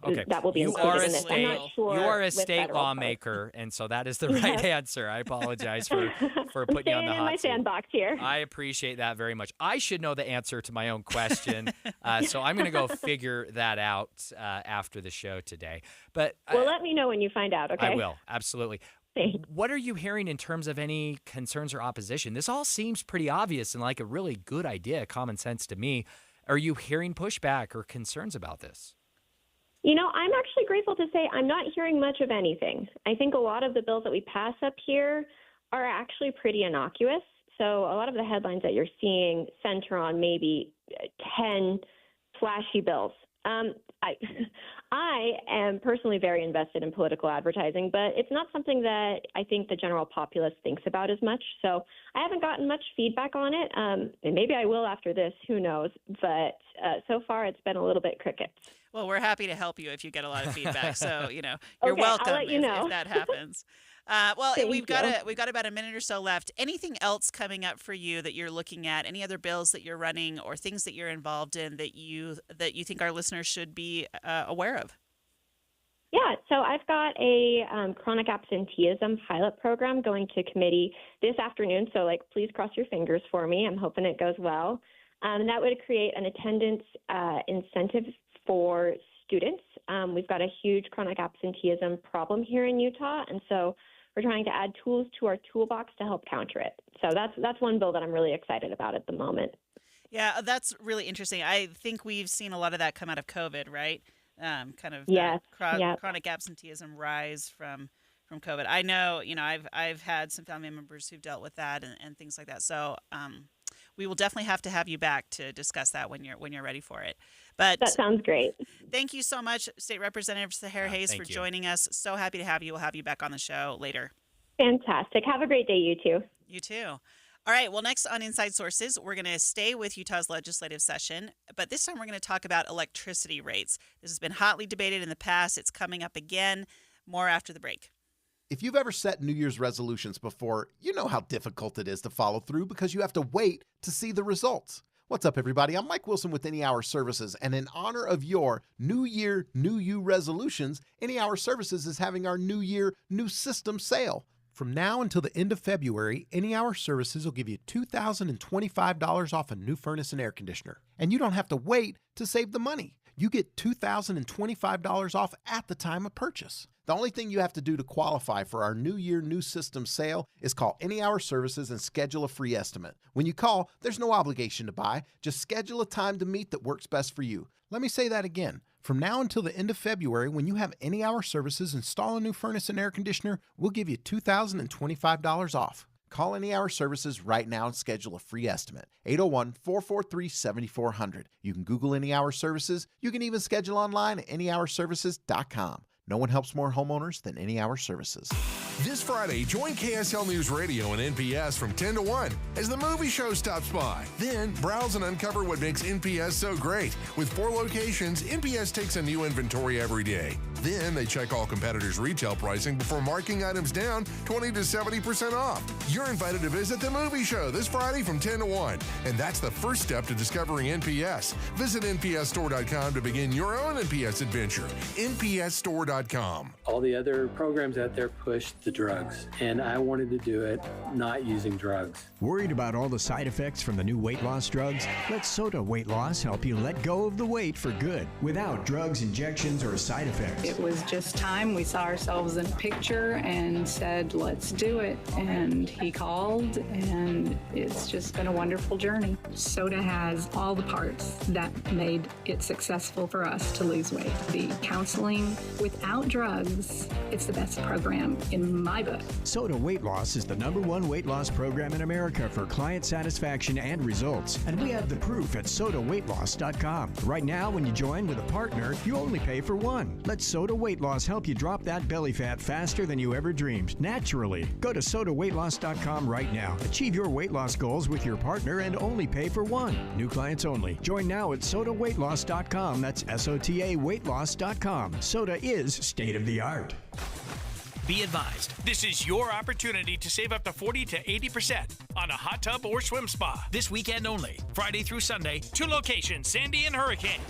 okay.
that will be included in this. I'm not sure.
You are a
with
state
federal
lawmaker, and so that is the right answer. I apologize for putting you on the hot
in my
seat.
sandbox here.
I appreciate that very much. I should know the answer to my own question, so I'm going to go figure that out after the show today. But
well, let me know when you find out, okay?
I will, absolutely. What are you hearing in terms of any concerns or opposition? This all seems pretty obvious and like a really good idea, common sense to me. Are you hearing pushback or concerns about this?
You know, I'm actually grateful to say I'm not hearing much of anything. I think a lot of the bills that we pass up here are actually pretty innocuous. So a lot of the headlines that you're seeing center on maybe 10 flashy bills. I am personally very invested in political advertising, but it's not something that I think the general populace thinks about as much. So I haven't gotten much feedback on it. And maybe I will after this, who knows? But so far it's been a little bit crickets.
Well, we're happy to help you if you get a lot of feedback. So, you're
okay,
welcome
I'll let you know.
if that happens. We've got about a minute or so left. Anything else coming up for you that you're looking at? Any other bills that you're running or things that you're involved in that you think our listeners should be aware of?
Yeah, so I've got a chronic absenteeism pilot program going to committee this afternoon. So, please cross your fingers for me. I'm hoping it goes well. And that would create an attendance incentive for students. We've got a huge chronic absenteeism problem here in Utah, and so we're trying to add tools to our toolbox to help counter it. So that's one bill that I'm really excited about at the moment.
Yeah, that's really interesting. I think we've seen a lot of that come out of COVID, right? Chronic absenteeism rise from COVID. I know, I've had some family members who've dealt with that and things like that. So we will definitely have to have you back to discuss that when you're ready for it. But
that sounds great.
Thank you so much, State Representative Sahara Hayes, for joining us. So happy to have you. We'll have you back on the show later.
Fantastic. Have a great day, you too.
You too. All right. Well, next on Inside Sources, we're going to stay with Utah's legislative session, but this time we're going to talk about electricity rates. This has been hotly debated in the past. It's coming up again. More after the break.
If you've ever set New Year's resolutions before, you know how difficult it is to follow through because you have to wait to see the results. What's up, everybody? I'm Mike Wilson with Any Hour Services, and in honor of your New Year, New You resolutions, Any Hour Services is having our New Year, New System sale. From now until the end of February, Any Hour Services will give you $2,025 off a new furnace and air conditioner. And you don't have to wait to save the money. You get $2,025 off at the time of purchase. The only thing you have to do to qualify for our New Year, New System sale is call Any Hour Services and schedule a free estimate. When you call, there's no obligation to buy. Just schedule a time to meet that works best for you. Let me say that again. From now until the end of February, when you have Any Hour Services install a new furnace and air conditioner, we'll give you $2,025 off. Call Any Hour Services right now and schedule a free estimate. 801-443-7400. You can Google Any Hour Services. You can even schedule online at anyhourservices.com. No one helps more homeowners than Any Hour Services.
This Friday, join KSL News Radio and NPS from 10 to 1 as the movie show stops by. Then, browse and uncover what makes NPS so great. With 4 locations, NPS takes a new inventory every day. Then, they check all competitors' retail pricing before marking items down 20 to 70% off. You're invited to visit the movie show this Friday from 10 to 1. And that's the first step to discovering NPS. Visit npsstore.com to begin your own NPS adventure. npsstore.com.
All the other programs out there push the drugs, and I wanted to do it not using drugs.
Worried about all the side effects from the new weight loss drugs? Let Soda Weight Loss help you let go of the weight for good, without drugs, injections, or side effects.
It was just time. We saw ourselves in a picture and said, let's do it. And he called, and it's just been a wonderful journey. Soda has all the parts that made it successful for us to lose weight. The counseling without drugs, it's the best program in my book.
Soda Weight Loss is the #1 weight loss program in America for client satisfaction and results. And we have the proof at sodaweightloss.com. Right now, when you join with a partner, you only pay for one. Let Soda Weight Loss help you drop that belly fat faster than you ever dreamed, naturally. Go to sodaweightloss.com right now. Achieve your weight loss goals with your partner and only pay for one. New clients only. Join now at sodaweightloss.com. That's SOTA weightloss.com. Soda is state of the art.
Be advised, this is your opportunity to save up to 40 to 80% on a hot tub or swim spa. This weekend only, Friday through Sunday, 2 locations, Sandy and Hurricane.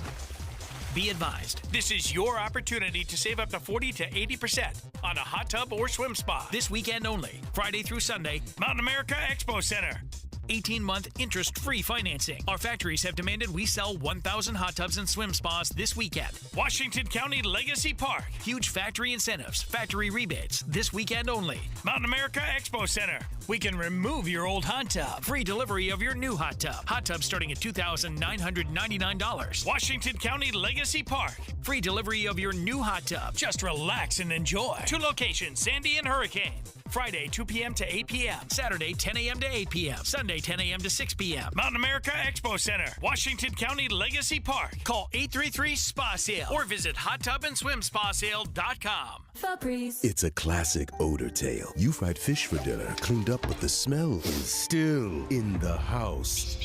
Be advised, this is your opportunity to save up to 40 to 80% on a hot tub or swim spa. This weekend only, Friday through Sunday, Mountain America Expo Center. 18-month interest-free financing. Our factories have demanded we sell 1,000 hot tubs and swim spas this weekend. Washington County Legacy Park. Huge factory incentives, factory rebates. This weekend only. Mountain America Expo Center. We can remove your old hot tub. Free delivery of your new hot tub. Hot tub starting at $2,999. Washington County Legacy Park. Free delivery of your new hot tub. Just relax and enjoy. 2 locations, Sandy and Hurricane. Friday, 2 p.m. to 8 p.m. Saturday, 10 a.m. to 8 p.m. Sunday, 10 a.m. to 6 p.m. Mountain America Expo Center, Washington County Legacy Park. Call 833-SPA-SALE or visit hottubandSwimSpaSale.com.
Febreze. It's a classic odor tale. You fried fish for dinner, cleaned up, but the smell is still in the house.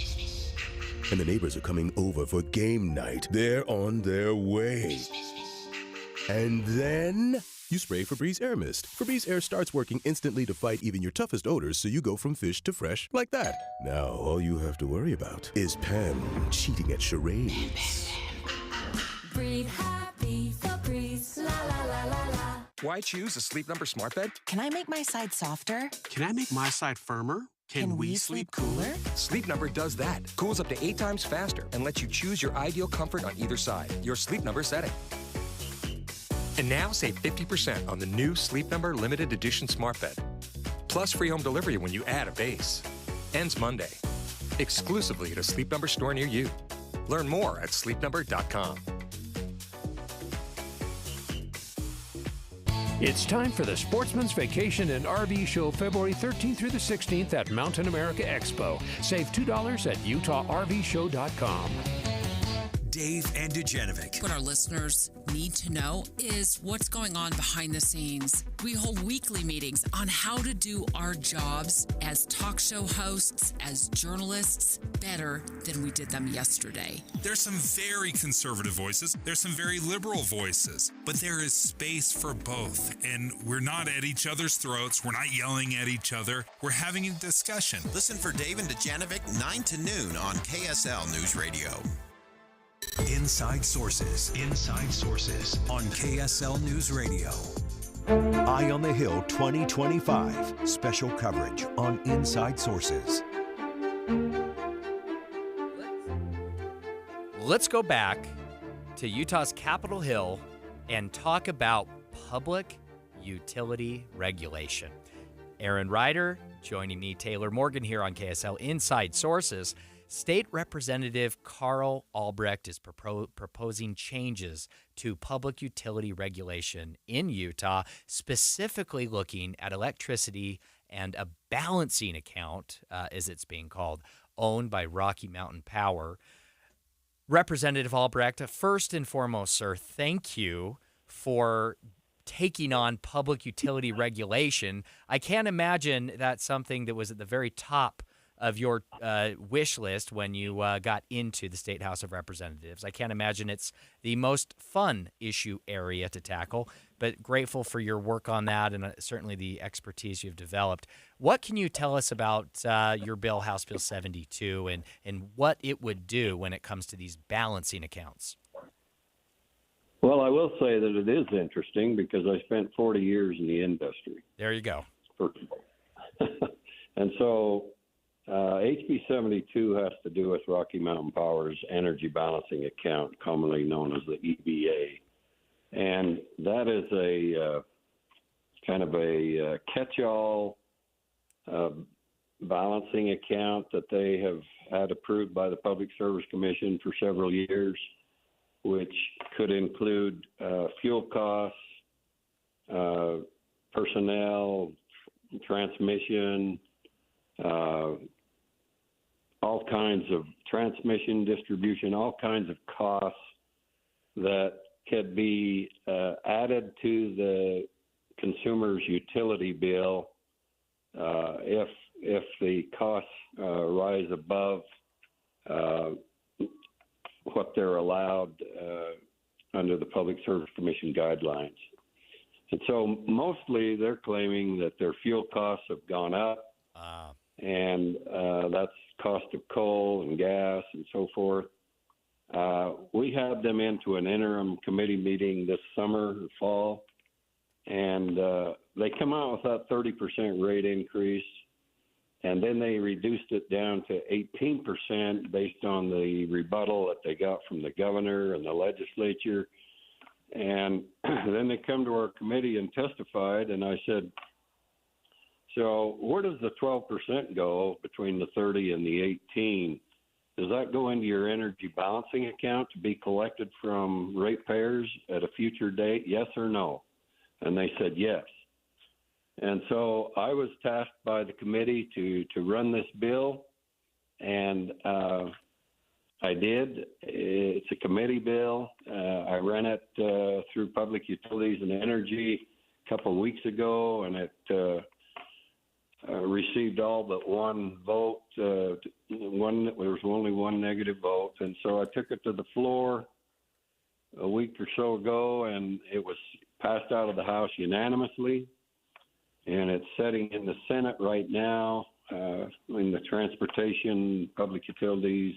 And the neighbors are coming over for game night. They're on their way. And then you spray Febreze Air Mist. Febreze Air starts working instantly to fight even your toughest odors, so you go from fish to fresh like that. Now, all you have to worry about is Pam cheating at charades.
Breathe happy, Febreze, la la la la la.
Why choose a Sleep Number smart bed?
Can I make my side softer?
Can I make my side firmer?
Can we sleep cooler?
Sleep Number does that. Cools up to 8 times faster and lets you choose your ideal comfort on either side. Your Sleep Number setting. And now save 50% on the new Sleep Number Limited Edition Smart Bed. Plus free home delivery when you add a base. Ends Monday. Exclusively at a Sleep Number store near you. Learn more at sleepnumber.com.
It's time for the Sportsman's Vacation and RV Show February 13th through the 16th at Mountain America Expo. Save $2 at UtahRVShow.com.
Dave and Dujanovic.
What our listeners need to know is what's going on behind the scenes. We hold weekly meetings on how to do our jobs as talk show hosts, as journalists, better than we did them yesterday.
There's some very conservative voices. There's some very liberal voices. But there is space for both. And we're not at each other's throats. We're not yelling at each other. We're having a discussion.
Listen for Dave and Dujanovic 9 to noon on KSL News Radio.
Inside Sources. Inside Sources on KSL News Radio.
Eye on the Hill 2025. Special coverage on Inside Sources.
Let's go back to Utah's Capitol Hill and talk about public utility regulation. Aaron Ryder joining me, Taylor Morgan, here on KSL Inside Sources. State Representative Carl Albrecht is proposing changes to public utility regulation in Utah, specifically looking at electricity and a balancing account, as it's being called, owned by Rocky Mountain Power. Representative Albrecht, first and foremost, sir, thank you for taking on public utility regulation. I can't imagine that's something that was at the very top of your wish list when you got into the State House of Representatives. I can't imagine it's the most fun issue area to tackle, but grateful for your work on that and certainly the expertise you've developed. What can you tell us about your bill, House Bill 72, and what it would do when it comes to these balancing accounts?
Well, I will say that it is interesting because I spent 40 years in the industry.
There you go.
First of all. And so HB 72 has to do with Rocky Mountain Power's energy balancing account, commonly known as the EBA. And that is a kind of a catch-all balancing account that they have had approved by the Public Service Commission for several years, which could include fuel costs, personnel, transmission, all kinds of transmission, distribution, all kinds of costs that could be added to the consumer's utility bill if the costs rise above what they're allowed under the Public Service Commission guidelines. And so mostly they're claiming that their fuel costs have gone up, and that's cost of coal and gas and so forth. We had them into an interim committee meeting this summer or fall, and they come out with that 30% rate increase, and then they reduced it down to 18% based on the rebuttal that they got from the governor and the legislature. And then they come to our committee and testified, and I said, so where does the 12% go between the 30 and the 18? Does that go into your energy balancing account to be collected from ratepayers at a future date, yes or no? And they said yes. And so I was tasked by the committee to run this bill, and I did. It's a committee bill. I ran it through Public Utilities and Energy a couple of weeks ago, and it received all but one vote. There was only one negative vote, and so I took it to the floor a week or so ago, and it was passed out of the House unanimously, and it's sitting in the Senate right now in the Transportation Public Utilities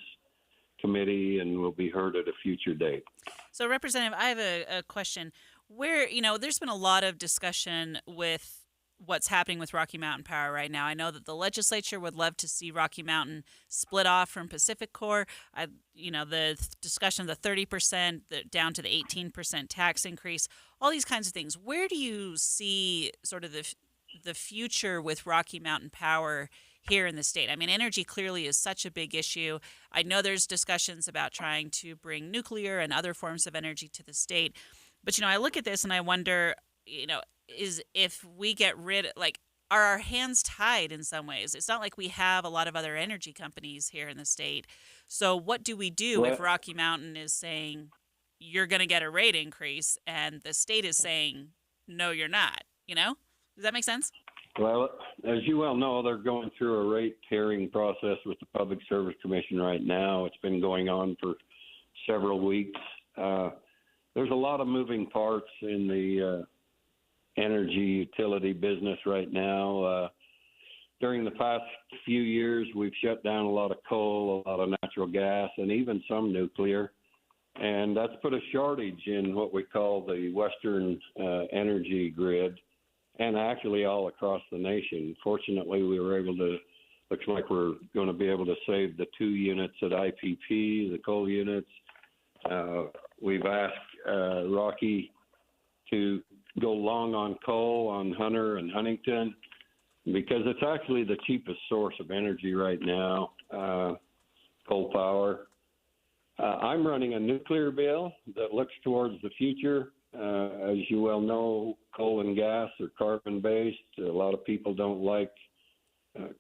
Committee, and will be heard at a future date.
So, Representative, I have a question. Where, there's been a lot of discussion with what's happening with Rocky Mountain Power right now. I know that the legislature would love to see Rocky Mountain split off from Pacificorp. The discussion of the 30% down to the 18% tax increase, all these kinds of things. Where do you see sort of the future with Rocky Mountain Power here in the state? I mean, energy clearly is such a big issue. I know there's discussions about trying to bring nuclear and other forms of energy to the state. But, I look at this and I wonder, is if we get are our hands tied in some ways? It's not like we have a lot of other energy companies here in the state. So what do we do if Rocky Mountain is saying you're going to get a rate increase and the state is saying, no, you're not, Does that make sense?
Well, as you well know, they're going through a rate hearing process with the Public Service Commission right now. It's been going on for several weeks. There's a lot of moving parts in the energy utility business right now. During the past few years, we've shut down a lot of coal, a lot of natural gas, and even some nuclear. And that's put a shortage in what we call the Western energy grid, and actually all across the nation. Fortunately, we were able to, looks like we're going to be able to save the 2 units at IPP, the coal units. We've asked Rocky to go long on coal on Hunter and Huntington because it's actually the cheapest source of energy right now, coal power. I'm running a nuclear bill that looks towards the future. As you well know, coal and gas are carbon-based. A lot of people don't like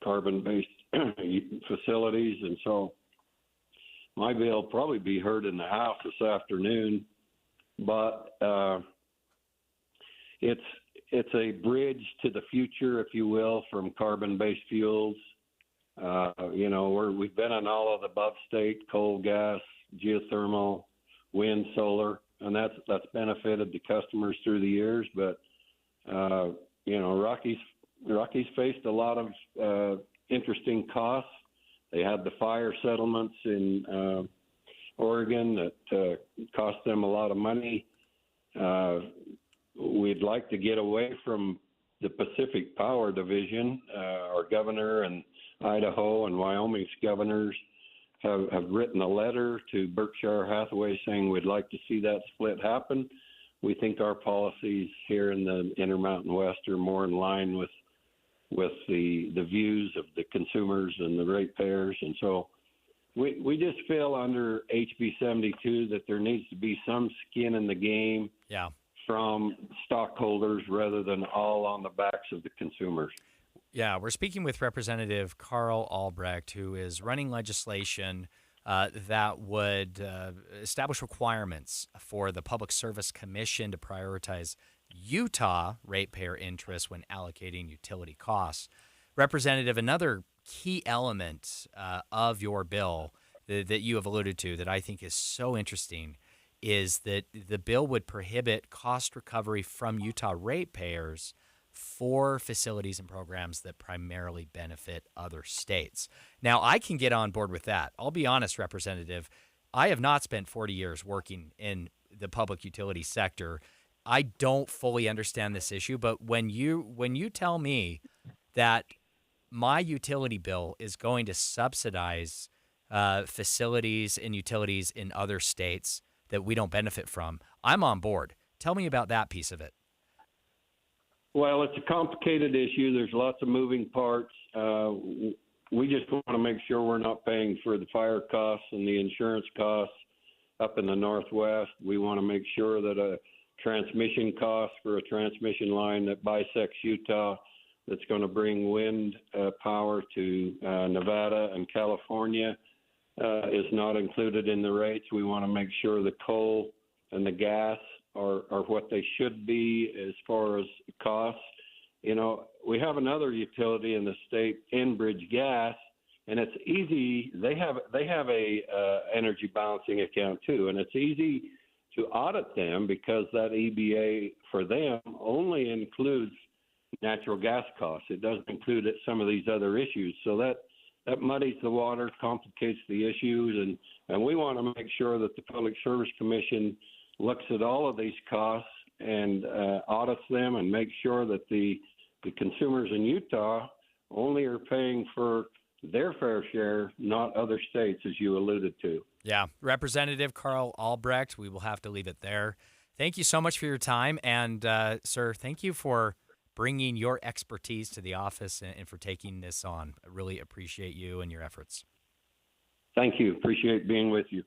carbon-based facilities, and so my bill will probably be heard in the House this afternoon. But it's a bridge to the future, if you will, from carbon-based fuels. We've been on all of the above state, coal, gas, geothermal, wind, solar, and that's benefited the customers through the years. But Rocky's faced a lot of interesting costs. They had the fire settlements in Oregon that cost them a lot of money. We'd like to get away from the Pacific Power Division. Our governor and Idaho and Wyoming's governors have written a letter to Berkshire Hathaway saying we'd like to see that split happen. We think our policies here in the Intermountain West are more in line with the views of the consumers and the ratepayers. And so we just feel under HB 72 that there needs to be some skin in the game from stockholders rather than all on the backs of the consumers.
Yeah, we're speaking with Representative Carl Albrecht, who is running legislation that would establish requirements for the Public Service Commission to prioritize Utah ratepayer interests when allocating utility costs. Representative, another key element of your bill that you have alluded to that I think is so interesting is that the bill would prohibit cost recovery from Utah ratepayers for facilities and programs that primarily benefit other states. Now, I can get on board with that. I'll be honest, Representative, I have not spent 40 years working in the public utility sector. I don't fully understand this issue, but when you tell me that my utility bill is going to subsidize facilities and utilities in other states that we don't benefit from, I'm on board. Tell me about that piece of it.
Well, it's a complicated issue. There's lots of moving parts. We just want to make sure we're not paying for the fire costs and the insurance costs up in the Northwest. We want to make sure that a transmission cost for a transmission line that bisects Utah that's going to bring wind power to Nevada and California is not included in the rates. We want to make sure the coal and the gas are what they should be as far as costs. You know, we have another utility in the state, Enbridge Gas, and it's easy. They have a energy balancing account too, and it's easy to audit them because that EBA for them only includes natural gas costs. It doesn't include some of these other issues. So that muddies the water, complicates the issues, and we want to make sure that the Public Service Commission looks at all of these costs and audits them and makes sure that the consumers in Utah only are paying for their fair share, not other states, as you alluded to.
Yeah. Representative Carl Albrecht, we will have to leave it there. Thank you so much for your time. And, sir, thank you for bringing your expertise to the office and for taking this on. I really appreciate you and your efforts.
Thank you. Appreciate being with you.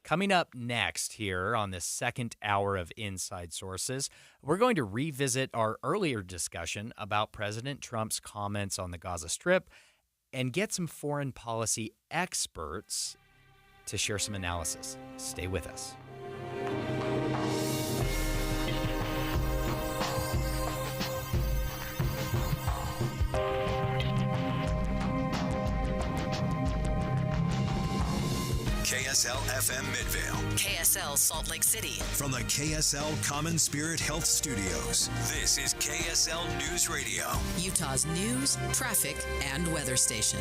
Coming up next here on the second hour of Inside Sources, we're going to revisit our earlier discussion about President Trump's comments on the Gaza Strip and get some foreign policy experts to share some analysis. Stay with us.
KSL FM Midvale.
KSL Salt Lake City.
From the KSL Common Spirit Health Studios, this is KSL News Radio.
Utah's news, traffic, and weather station.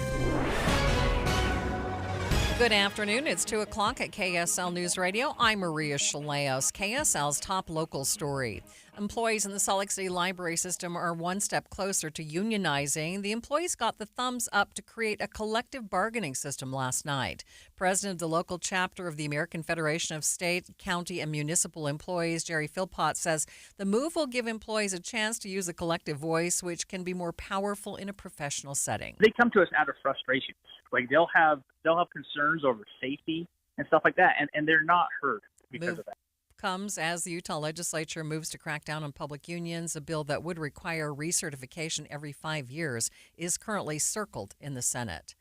Good afternoon. It's 2 o'clock at KSL News Radio. I'm Maria Chaleos. KSL's top local story. Employees in the Salt Lake City Library System are one step closer to unionizing. The employees got the thumbs up to create a collective bargaining system last night. President of the local chapter of the American Federation of State, County, and Municipal Employees, Jerry Philpott, says the move will give employees a chance to use a collective voice, which can be more powerful in a professional setting.
They come to us out of frustration. Like they'll have concerns over safety and stuff like that, and they're not heard because of that.
Comes as the Utah legislature moves to crack down on public unions. A bill that would require recertification every 5 years is currently circled in the Senate.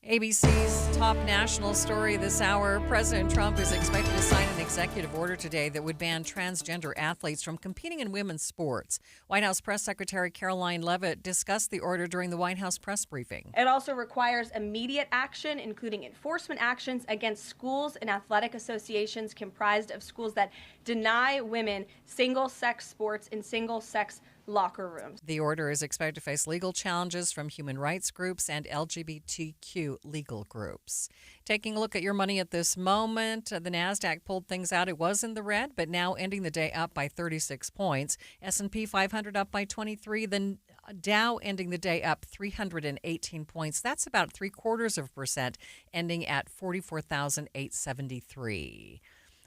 ABC's top national story this hour. President Trump is expected to sign an executive order today that would ban transgender athletes from competing in women's sports. White House Press Secretary Caroline Leavitt discussed the order during the White House press briefing.
It also requires immediate action, including enforcement actions against schools and athletic associations comprised of schools that deny women single-sex sports in single-sex locker rooms.
The order is expected to face legal challenges from human rights groups and LGBTQ legal groups. Taking a look at your money at this moment, the NASDAQ pulled things out. It was in the red, but now ending the day up by 36 points. S&P 500 up by 23. The Dow ending the day up 318 points. That's about 0.75%, ending at 44,873.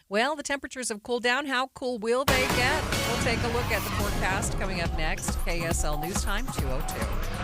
Well, the temperatures have cooled down. How cool will they get? We'll take a look at the forecast coming up next. KSL News Time 2:02.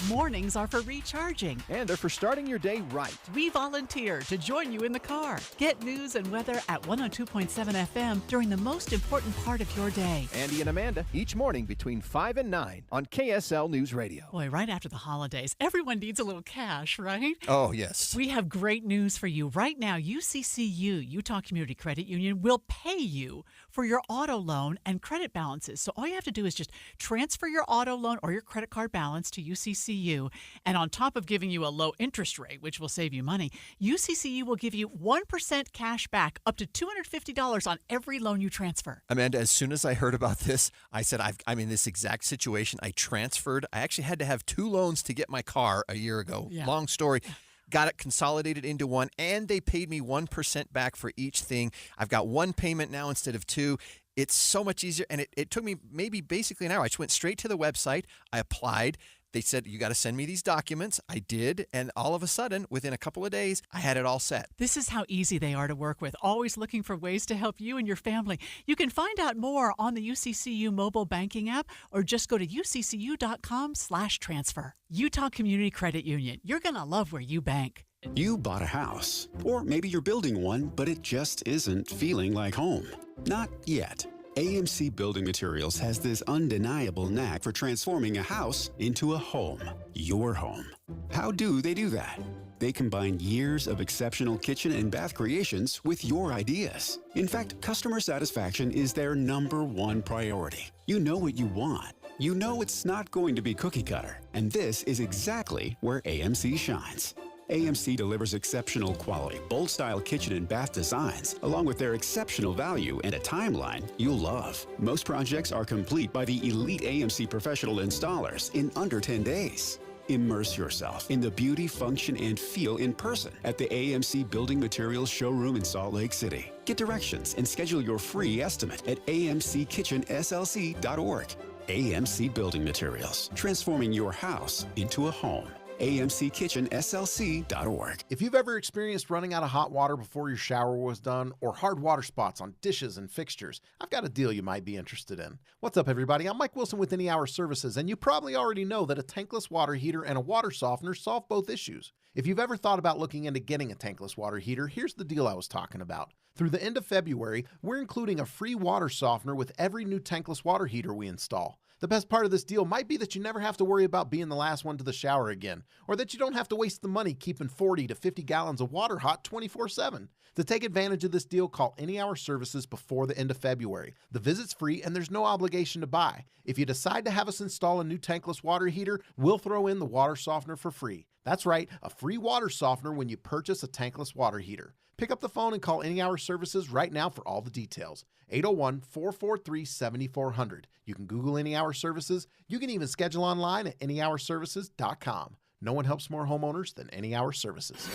Mornings are for recharging.
And they're for starting your day right.
We volunteer to join you in the car. Get news and weather at 102.7 FM during the most important part of your day.
Andy and Amanda, each morning between 5 and 9 on KSL News Radio.
Boy, right after the holidays, everyone needs a little cash, right?
Oh, yes.
We have great news for you. Right now, UCCU, Utah Community Credit Union, will pay you for your auto loan and credit balances. So all you have to do is just transfer your auto loan or your credit card balance to UCCU. UCCU. And on top of giving you a low interest rate, which will save you money, UCCU will give you 1% cash back up to $250 on every loan you transfer.
Amanda, as soon as I heard about this, I said, I'm in this exact situation. I transferred. I actually had to have 2 loans to get my car a year ago.
Yeah.
Long story. Got it consolidated into one, and they paid me 1% back for each thing. I've got 1 payment now instead of 2. It's so much easier, and it took me maybe basically an hour. I just went straight to the website. I applied. They said, you got to send me these documents. I did, and all of a sudden, within a couple of days, I had it all set.
This is how easy they are to work with, always looking for ways to help you and your family. You can find out more on the UCCU mobile banking app or just go to uccu.com/transfer. Utah Community Credit Union. You're going to love where you bank.
You bought a house, or maybe you're building one, but it just isn't feeling like home. Not yet. AMC Building Materials has this undeniable knack for transforming a house into a home, your home. How do they do that? They combine years of exceptional kitchen and bath creations with your ideas. In fact, customer satisfaction is their #1 priority. You know what you want. You know it's not going to be cookie cutter, and this is exactly where AMC shines. AMC delivers exceptional quality, bold-style kitchen and bath designs, along with their exceptional value and a timeline you'll love. Most projects are complete by the elite AMC professional installers in under 10 days. Immerse yourself in the beauty, function, and feel in person at the AMC Building Materials showroom in Salt Lake City. Get directions and schedule your free estimate at amckitchenslc.org. AMC Building Materials, transforming your house into a home. amckitchenslc.org.
If you've ever experienced running out of hot water before your shower was done or hard water spots on dishes and fixtures, I've got a deal you might be interested in. What's up, everybody? I'm Mike Wilson with Any Hour Services, and you probably already know that a tankless water heater and a water softener solve both issues. If you've ever thought about looking into getting a tankless water heater, here's the deal I was talking about. Through the end of February, we're including a free water softener with every new tankless water heater we install. The best part of this deal might be that you never have to worry about being the last one to the shower again, or that you don't have to waste the money keeping 40 to 50 gallons of water hot 24/7. To take advantage of this deal, call Any Hour Services before the end of February. The visit's free and there's no obligation to buy. If you decide to have us install a new tankless water heater, we'll throw in the water softener for free. That's right, a free water softener when you purchase a tankless water heater. Pick up the phone and call Any Hour Services right now for all the details. 801-443-7400. You can Google Any Hour Services. You can even schedule online at anyhourservices.com. No one helps more homeowners than Any Hour Services.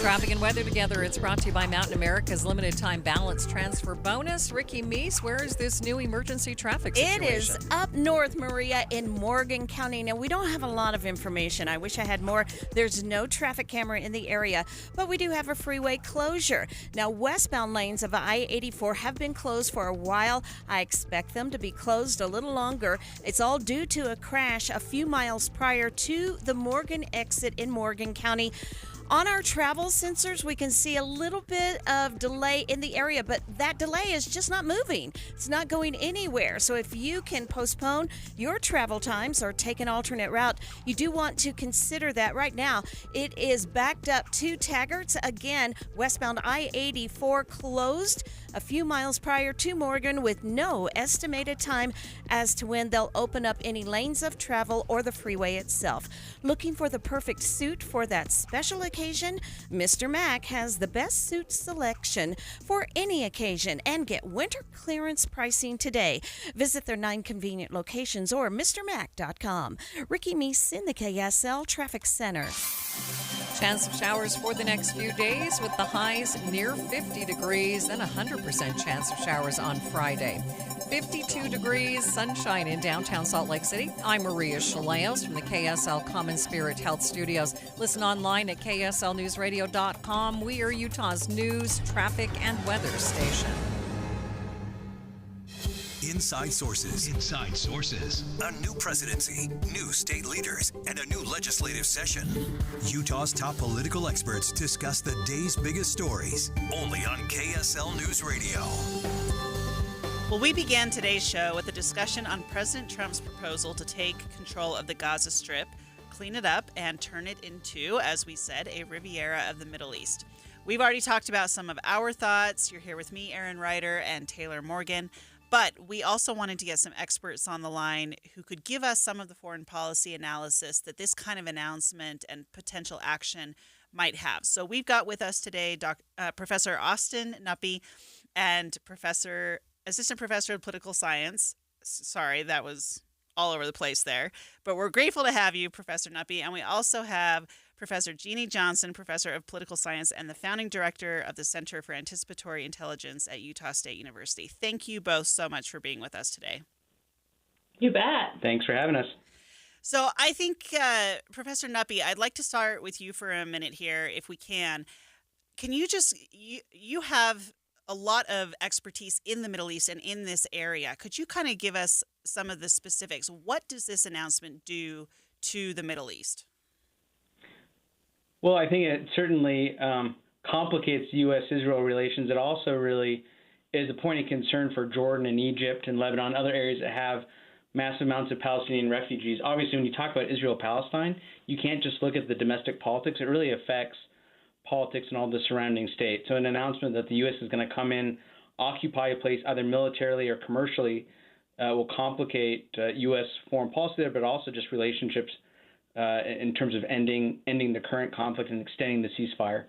Traffic and weather together. It's brought to you by Mountain America's limited time balance transfer bonus. Ricky Meese, where is this new emergency traffic situation?
It is up north, Maria, in Morgan County. Now, we don't have a lot of information. I wish I had more. There's no traffic camera in the area, but we do have a freeway closure. Now, westbound lanes of I-84 have been closed for a while. I expect them to be closed a little longer. It's all due to a crash a few miles prior to the Morgan exit in Morgan County. On our travel sensors, we can see a little bit of delay in the area, but that delay is just not moving. It's not going anywhere. So if you can postpone your travel times or take an alternate route, you do want to consider that right now. It is backed up to Taggart's. Again, westbound I-84 closed a few miles prior to Morgan with no estimated time as to when they'll open up any lanes of travel or the freeway itself. Looking for the perfect suit for that special occasion? Mr. Mac has the best suit selection for any occasion and get winter clearance pricing today. Visit their 9 convenient locations or MrMac.com. Ricky Meese in the KSL Traffic Center.
Chance of showers for the next few days with the highs near 50 degrees, then 100% chance of showers on Friday. 52 degrees, sunshine in downtown Salt Lake City. I'm Maria Chaleos from the KSL Common Spirit Health Studios. Listen online at kslnewsradio.com. We are Utah's news, traffic, and weather station.
Inside Sources. Inside Sources. A new presidency, new state leaders, and a new legislative session. Utah's top political experts discuss the day's biggest stories. Only on KSL News Radio.
Well, we began today's show with a discussion on President Trump's proposal to take control of the Gaza Strip, clean it up, and turn it into, as we said, a Riviera of the Middle East. We've already talked about some of our thoughts. You're here with me, Aaron Ryder, and Taylor Morgan. But we also wanted to get some experts on the line who could give us some of the foreign policy analysis that this kind of announcement and potential action might have. So we've got with us today Professor Austin Nuppy and Assistant Professor of Political Science. Sorry, that was all over the place there. But we're grateful to have you, Professor Nuppy. And we also have Professor Jeannie Johnson, Professor of Political Science and the founding director of the Center for Anticipatory Intelligence at Utah State University. Thank you both so much for being with us today.
You bet.
Thanks for having us.
So I think, Professor Nuppy, I'd like to start with you for a minute here, if we can. Can you just, you have a lot of expertise in the Middle East and in this area. Could you kind of give us some of the specifics? What does this announcement do to the Middle East?
Well, I think it certainly complicates U.S.-Israel relations. It also really is a point of concern for Jordan and Egypt and Lebanon, other areas that have massive amounts of Palestinian refugees. Obviously, when you talk about Israel-Palestine, you can't just look at the domestic politics. It really affects politics in all the surrounding states. So an announcement that the U.S. is going to come in, occupy a place either militarily or commercially will complicate U.S. foreign policy there, but also just relationships in terms of ending the current conflict and extending the ceasefire.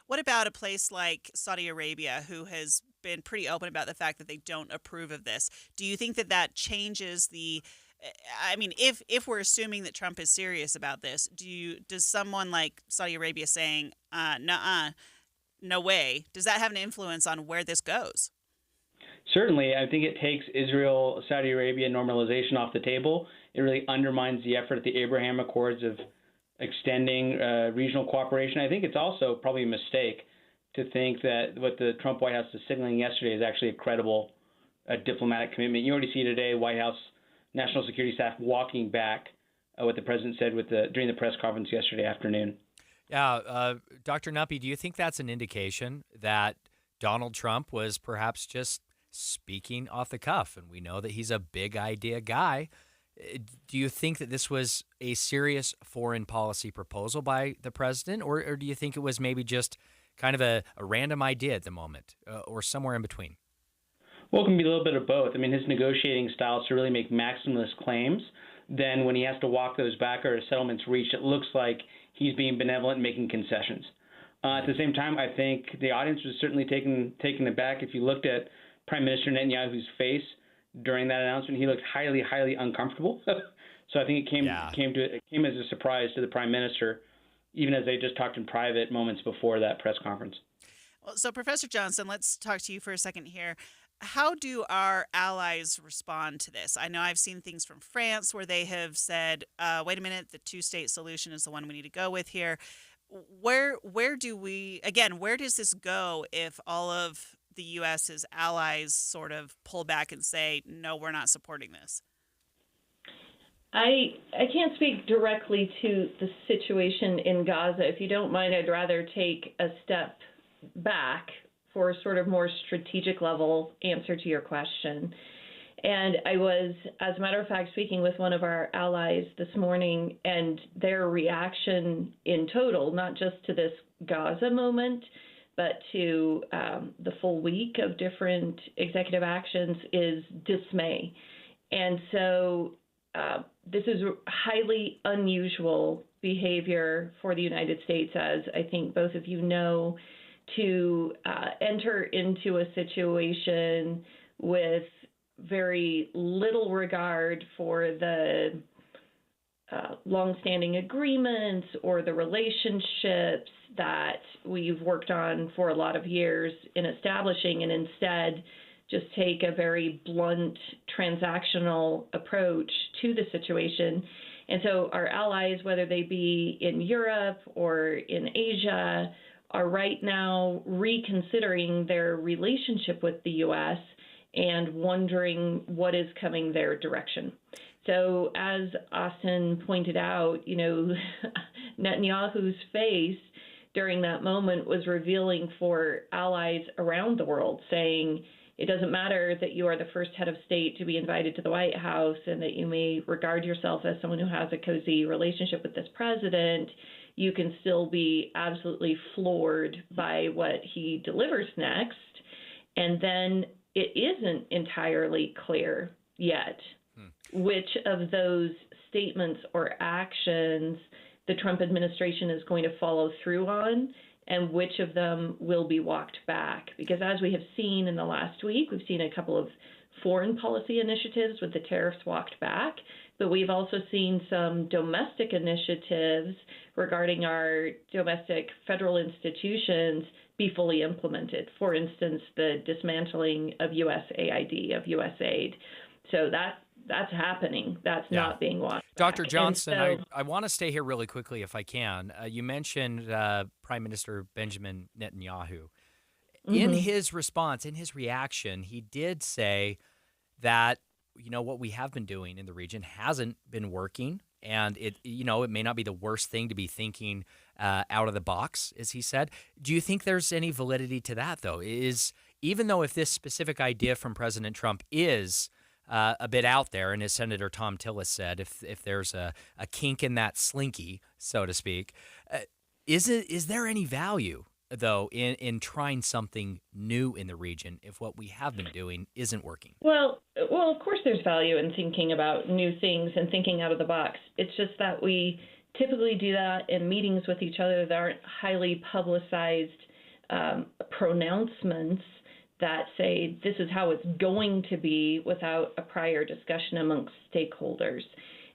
What about a place like Saudi Arabia, who has been pretty open about the fact that they don't approve of this? Do you think that that changes the I mean, if we're assuming that Trump is serious about this, does someone like Saudi Arabia saying, no way, does that have an influence on where this goes?
Certainly. I think it takes Israel-Saudi Arabia normalization off the table. It really undermines the effort at the Abraham Accords of extending regional cooperation. I think it's also probably a mistake to think that what the Trump White House is signaling yesterday is actually a credible diplomatic commitment. You already see today White House National Security staff walking back what the president said during the press conference yesterday afternoon.
Yeah, Dr. Nuppy, do you think that's an indication that Donald Trump was perhaps just speaking off the cuff? And we know that he's a big idea guy. Do you think that this was a serious foreign policy proposal by the president, or do you think it was maybe just kind of a random idea at the moment, or somewhere in between?
Well, it can be a little bit of both. I mean, his negotiating style is to really make maximalist claims. Then when he has to walk those back or a settlement's reached, it looks like he's being benevolent and making concessions. At the same time, I think the audience was certainly taken aback. If you looked at Prime Minister Netanyahu's face during that announcement, he looked highly, highly uncomfortable. So I think it came as a surprise to the Prime Minister, even as they just talked in private moments before that press conference.
Well, so Professor Johnson, let's talk to you for a second here. How do our allies respond to this? I know I've seen things from France where they have said, wait a minute, the two-state solution is the one we need to go with here. Where does this go if all of the U.S.'s allies sort of pull back and say, no, we're not supporting this?
I can't speak directly to the situation in Gaza. If you don't mind, I'd rather take a step back for a sort of more strategic level answer to your question. And I was, as a matter of fact, speaking with one of our allies this morning, and their reaction in total, not just to this Gaza moment, but to the full week of different executive actions, is dismay. And so this is highly unusual behavior for the United States, as I think both of you know, to enter into a situation with very little regard for the longstanding agreements or the relationships that we've worked on for a lot of years in establishing, and instead just take a very blunt transactional approach to the situation. And so our allies, whether they be in Europe or in Asia, are right now reconsidering their relationship with the U.S. and wondering what is coming their direction. So as Austin pointed out, Netanyahu's face during that moment was revealing for allies around the world, saying it doesn't matter that you are the first head of state to be invited to the White House and that you may regard yourself as someone who has a cozy relationship with this president. You can still be absolutely floored by what he delivers next. And then it isn't entirely clear yet which of those statements or actions the Trump administration is going to follow through on and which of them will be walked back. Because as we have seen in the last week, we've seen a couple of foreign policy initiatives with the tariffs walked back, but we've also seen some domestic initiatives regarding our domestic federal institutions be fully implemented. For instance, the dismantling of USAID, of USAID. So that's happening. That's not being walked back.
Dr. Johnson, I want to stay here really quickly if I can. You mentioned Prime Minister Benjamin Netanyahu. In his response, in his reaction, he did say that, what we have been doing in the region hasn't been working. And it may not be the worst thing to be thinking out of the box, as he said. Do you think there's any validity to that, though? Even though if this specific idea from President Trump is a bit out there, and as Senator Thom Tillis said, if there's a kink in that slinky, so to speak, is there any value, though, in trying something new in the region if what we have been doing isn't working?
Well, of course there's value in thinking about new things and thinking out of the box. It's just that we typically do that in meetings with each other that aren't highly publicized pronouncements that say this is how it's going to be without a prior discussion amongst stakeholders.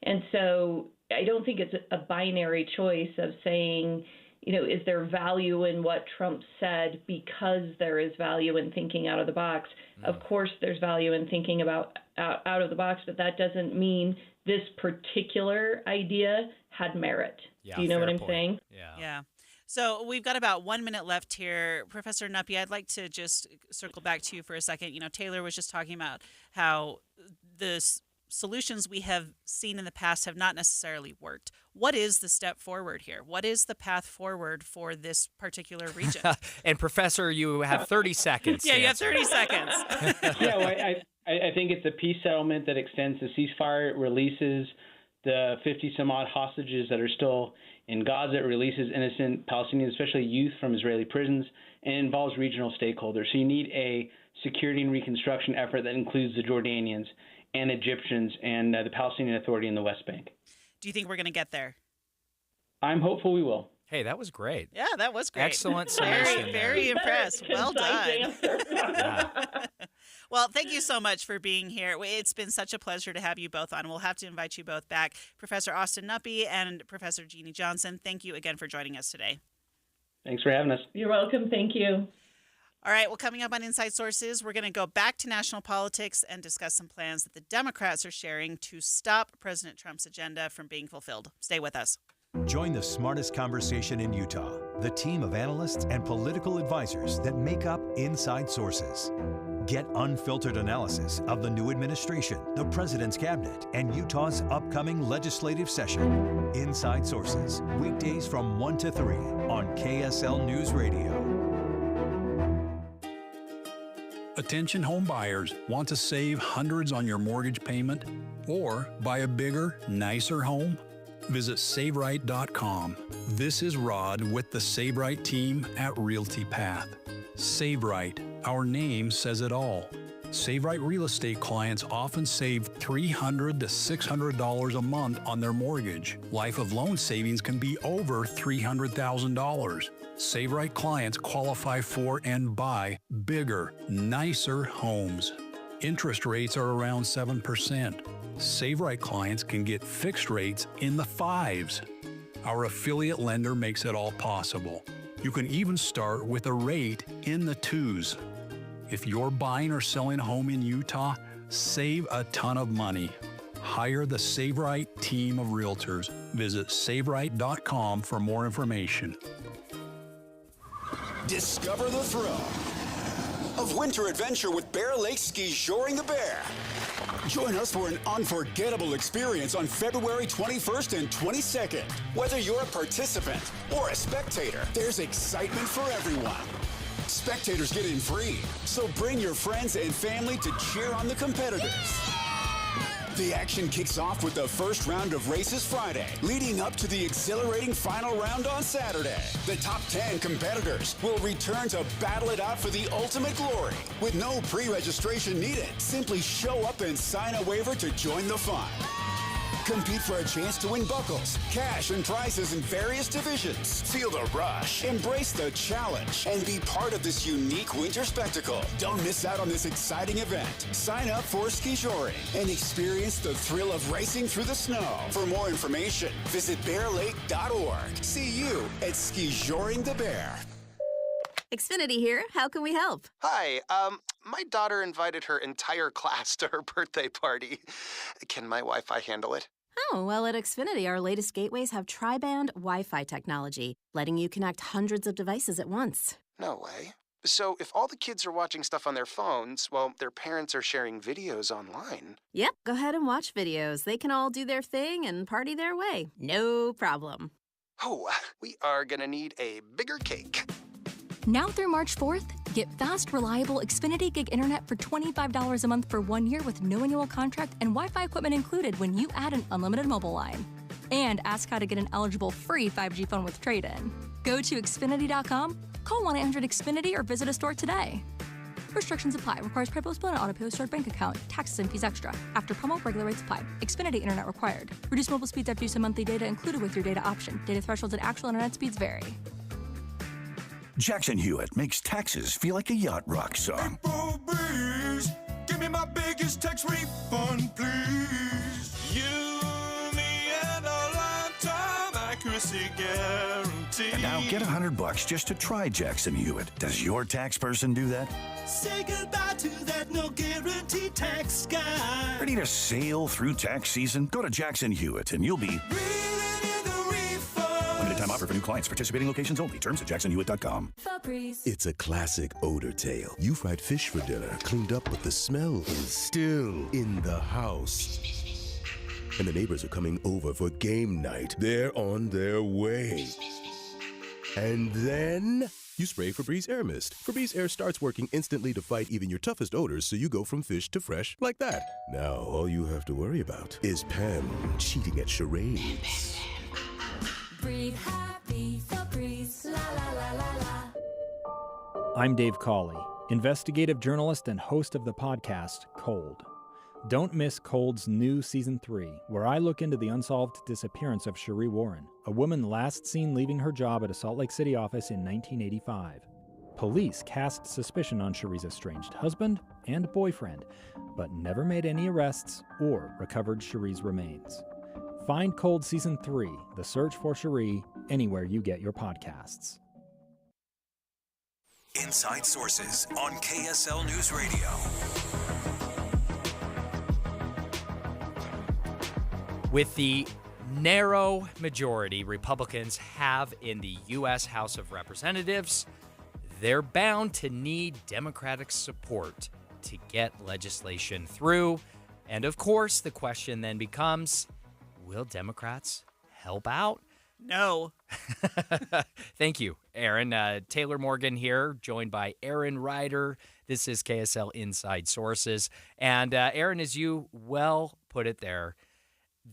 And so I don't think it's a binary choice of saying, is there value in what Trump said because there is value in thinking out of the box? Of course, there's value in thinking about out of the box, but that doesn't mean this particular idea had merit.
Yeah,
do you know what I'm
point.
saying?
Yeah. So we've got about 1 minute left here. Professor Nuppie, I'd like to just circle back to you for a second. Taylor was just talking about how the solutions we have seen in the past have not necessarily worked. What is the step forward here? What is the path forward for this particular region?
And Professor, you have 30 seconds.
Yeah, you have 30 seconds.
I think it's a peace settlement that extends the ceasefire. It releases the 50-some-odd hostages that are still in Gaza. It releases innocent Palestinians, especially youth, from Israeli prisons, and involves regional stakeholders. So you need a security and reconstruction effort that includes the Jordanians and Egyptians and the Palestinian Authority in the West Bank.
Do you think we're going to get there?
I'm hopeful we will.
Hey, that was great.
Yeah, that was great.
Excellent submission.
Very impressed. Well done.
Yeah.
Well, thank you so much for being here. It's been such a pleasure to have you both on. We'll have to invite you both back. Professor Austin Nuppie and Professor Jeannie Johnson, thank you again for joining us today.
Thanks for having us.
You're welcome. Thank you.
All right, well, coming up on Inside Sources, we're going to go back to national politics and discuss some plans that the Democrats are sharing to stop President Trump's agenda from being fulfilled. Stay with us.
Join the smartest conversation in Utah, the team of analysts and political advisors that make up Inside Sources. Get unfiltered analysis of the new administration, the president's cabinet, and Utah's upcoming legislative session. Inside Sources, weekdays from 1 to 3 on KSL News Radio.
Attention home buyers, want to save hundreds on your mortgage payment or buy a bigger, nicer home? Visit SaveRight.com. This is Rod with the SaveRight team at Realty Path. SaveRight, our name says it all. SaveRight real estate clients often save $300 to $600 a month on their mortgage. Life of loan savings can be over $300,000. SaveRight clients qualify for and buy bigger, nicer homes. Interest rates are around 7%. SaveRight clients can get fixed rates in the 5s. Our affiliate lender makes it all possible. You can even start with a rate in the 2s. If you're buying or selling a home in Utah, save a ton of money. Hire the SaveRight team of realtors. Visit SaveRight.com for more information.
Discover the thrill of winter adventure with Bear Lake Ski Shoring the Bear. Join us for an unforgettable experience on February 21st and 22nd. Whether you're a participant or a spectator, there's excitement for everyone. Spectators get in free, so bring your friends and family to cheer on the competitors. The action kicks off with the first round of races Friday, leading up to the exhilarating final round on Saturday. The top 10 competitors will return to battle it out for the ultimate glory. With no pre-registration needed, simply show up and sign a waiver to join the fun. Compete for a chance to win buckles, cash, and prizes in various divisions. Feel the rush, embrace the challenge, and be part of this unique winter spectacle. Don't miss out on this exciting event. Sign up for ski joring and experience the thrill of racing through the snow. For more information, visit bearlake.org. See you at Ski Joring the Bear.
Xfinity here. How can we help?
Hi, my daughter invited her entire class to her birthday party. Can my Wi-Fi handle it?
Oh, well, at Xfinity, our latest gateways have tri-band Wi-Fi technology, letting you connect hundreds of devices at once.
No way. So if all the kids are watching stuff on their phones, well, their parents are sharing videos online.
Yep, go ahead and watch videos. They can all do their thing and party their way. No problem.
Oh, we are gonna need a bigger cake.
Now through March 4th, get fast, reliable Xfinity Gig Internet for $25 a month for 1 year with no annual contract and Wi-Fi equipment included when you add an unlimited mobile line. And ask how to get an eligible free 5G phone with trade-in. Go to Xfinity.com, call 1-800-XFINITY, or visit a store today. Restrictions apply. Requires pre-postponed and auto-pay stored bank account. Taxes and fees extra. After promo, regular rates apply. Xfinity Internet required. Reduced mobile speeds after use of monthly data included with your data option. Data thresholds and actual internet speeds vary.
Jackson Hewitt makes taxes feel like a yacht rock song.
April Breeze, give me my biggest tax refund, please. You, me, and a lifetime accuracy guarantee.
And now get $100 just to try Jackson Hewitt. Does your tax person do that?
Say goodbye to that no guarantee tax guy.
Ready to sail through tax season? Go to Jackson Hewitt and you'll be... Limited time offer for new clients. Participating locations only. Terms at jacksonhewitt.com.
It's a classic odor tale. You fried fish for dinner, cleaned up, but the smell is still in the house. And the neighbors are coming over for game night. They're on their way. And then you spray Febreze Air Mist. Febreze Air starts working instantly to fight even your toughest odors, so you go from fish to fresh like that. Now all you have to worry about is Pam cheating at charades.
Breathe happy, Febreze, la la la la la.
I'm Dave Cawley, investigative journalist and host of the podcast Cold. Don't miss Cold's new Season 3, where I look into the unsolved disappearance of Cherie Warren, a woman last seen leaving her job at a Salt Lake City office in 1985. Police cast suspicion on Cherie's estranged husband and boyfriend, but never made any arrests or recovered Cherie's remains. Find Cold Season 3, The Search for Cherie, anywhere you get your podcasts.
Inside Sources on KSL News Radio.
With the narrow majority Republicans have in the U.S. House of Representatives, they're bound to need Democratic support to get legislation through. And of course, the question then becomes, will Democrats help out?
No.
Thank you, Aaron. Taylor Morgan here, joined by Aaron Ryder. This is KSL Inside Sources. And Aaron, as you well put it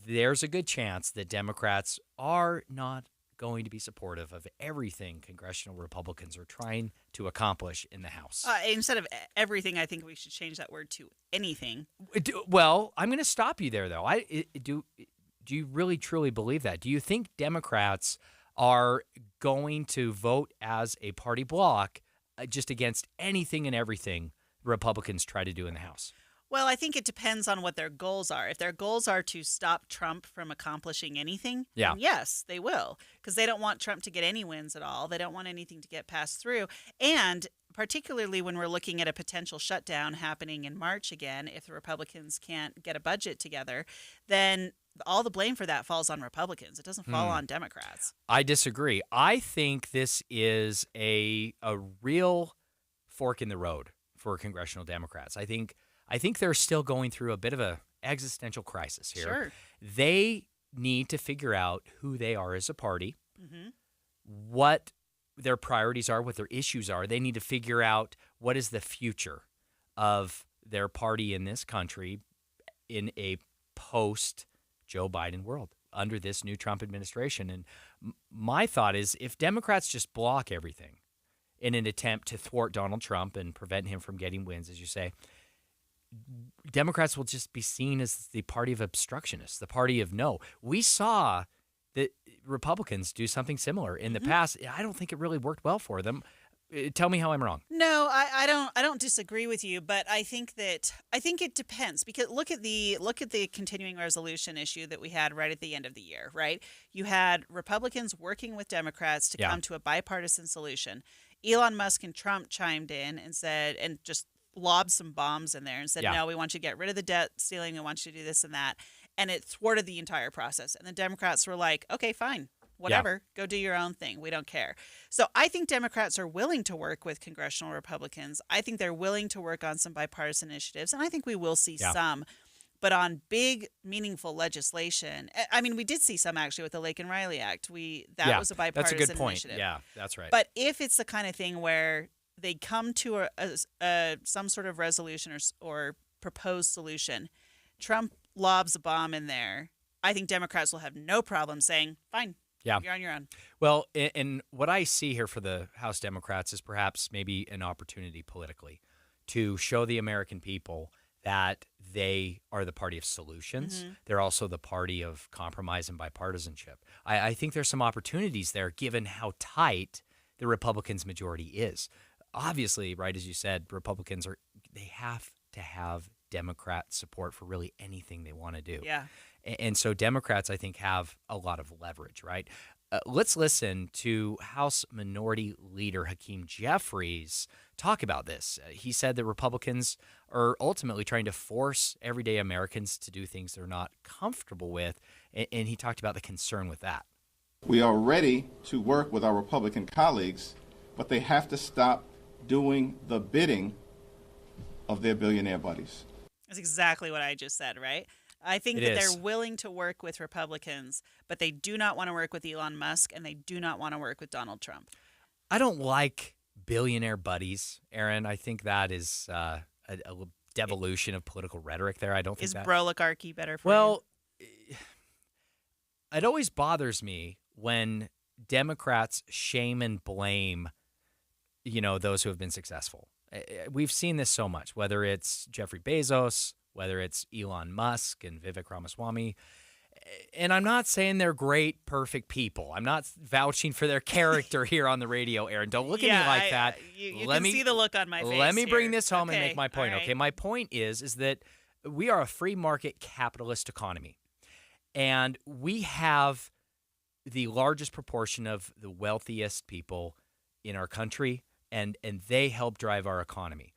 there's a good chance that Democrats are not going to be supportive of everything congressional Republicans are trying to accomplish in the House.
Instead of everything, I think we should change that word to anything.
Well, I'm going to stop you there, though. Do you really, truly believe that? Do you think Democrats are going to vote as a party bloc just against anything and everything Republicans try to do in the House?
Well, I think it depends on what their goals are. If their goals are to stop Trump from accomplishing anything, then yes, they will, because they don't want Trump to get any wins at all. They don't want anything to get passed through. And particularly when we're looking at a potential shutdown happening in March again, if the Republicans can't get a budget together, then all the blame for that falls on Republicans. It doesn't fall on Democrats.
I disagree. I think this is a real fork in the road for congressional Democrats. I think they're still going through a bit of a existential crisis here.
Sure.
They need to figure out who they are as a party, what their priorities are, what their issues are. They need to figure out what is the future of their party in this country in a post Joe Biden world under this new Trump administration. And my thought is if Democrats just block everything in an attempt to thwart Donald Trump and prevent him from getting wins, as you say, Democrats will just be seen as the party of obstructionists, the party of no. We saw that Republicans do something similar in the past. I don't think it really worked well for them. Tell me how I'm wrong.
No, I don't disagree with you, but I think it depends, because look at the continuing resolution issue that we had right at the end of the year, right? You had Republicans working with Democrats to come to a bipartisan solution. Elon Musk and Trump chimed in and said, and just lobbed some bombs in there and said, no, we want you to get rid of the debt ceiling. We want you to do this and that. And it thwarted the entire process. And the Democrats were like, okay, fine. Whatever, go do your own thing. We don't care. So I think Democrats are willing to work with congressional Republicans. I think they're willing to work on some bipartisan initiatives, and I think we will see some. But on big, meaningful legislation, I mean, we did see some actually with the Lake and Riley Act. That was a bipartisan
that's a good point.
initiative.
Yeah, that's right.
But if it's the kind of thing where they come to some sort of resolution or proposed solution, Trump lobs a bomb in there, I think Democrats will have no problem saying, fine.
Yeah.
You're on your own.
Well, and what I see here for the House Democrats is perhaps maybe an opportunity politically to show the American people that they are the party of solutions.
Mm-hmm.
They're also the party of compromise and bipartisanship. I think there's some opportunities there given how tight the Republicans' majority is. Obviously, right, as you said, Republicans they have to have Democrat support for really anything they want to do.
Yeah.
And so Democrats, I think, have a lot of leverage, right? Let's listen to House Minority Leader Hakeem Jeffries talk about this. He said that Republicans are ultimately trying to force everyday Americans to do things they're not comfortable with, and he talked about the concern with that.
We are ready to work with our Republican colleagues, but they have to stop doing the bidding of their billionaire buddies.
That's exactly what I just said, right? I think they're willing to work with Republicans, but they do not want to work with Elon Musk, and they do not want to work with Donald Trump.
I don't like billionaire buddies, Aaron. I think that is a devolution of political rhetoric there. I don't think
is broligarchy better for you?
Well, it always bothers me when Democrats shame and blame, those who have been successful. We've seen this so much, whether it's Jeffrey Bezos, whether it's Elon Musk and Vivek Ramaswamy. And I'm not saying they're great, perfect people. I'm not vouching for their character here on the radio, Aaron. Don't look at me like that.
You can see the look on my face.
Let me bring
here.
this home and make my point, okay? My point is that we are a free market capitalist economy. And we have the largest proportion of the wealthiest people in our country, and they help drive our economy.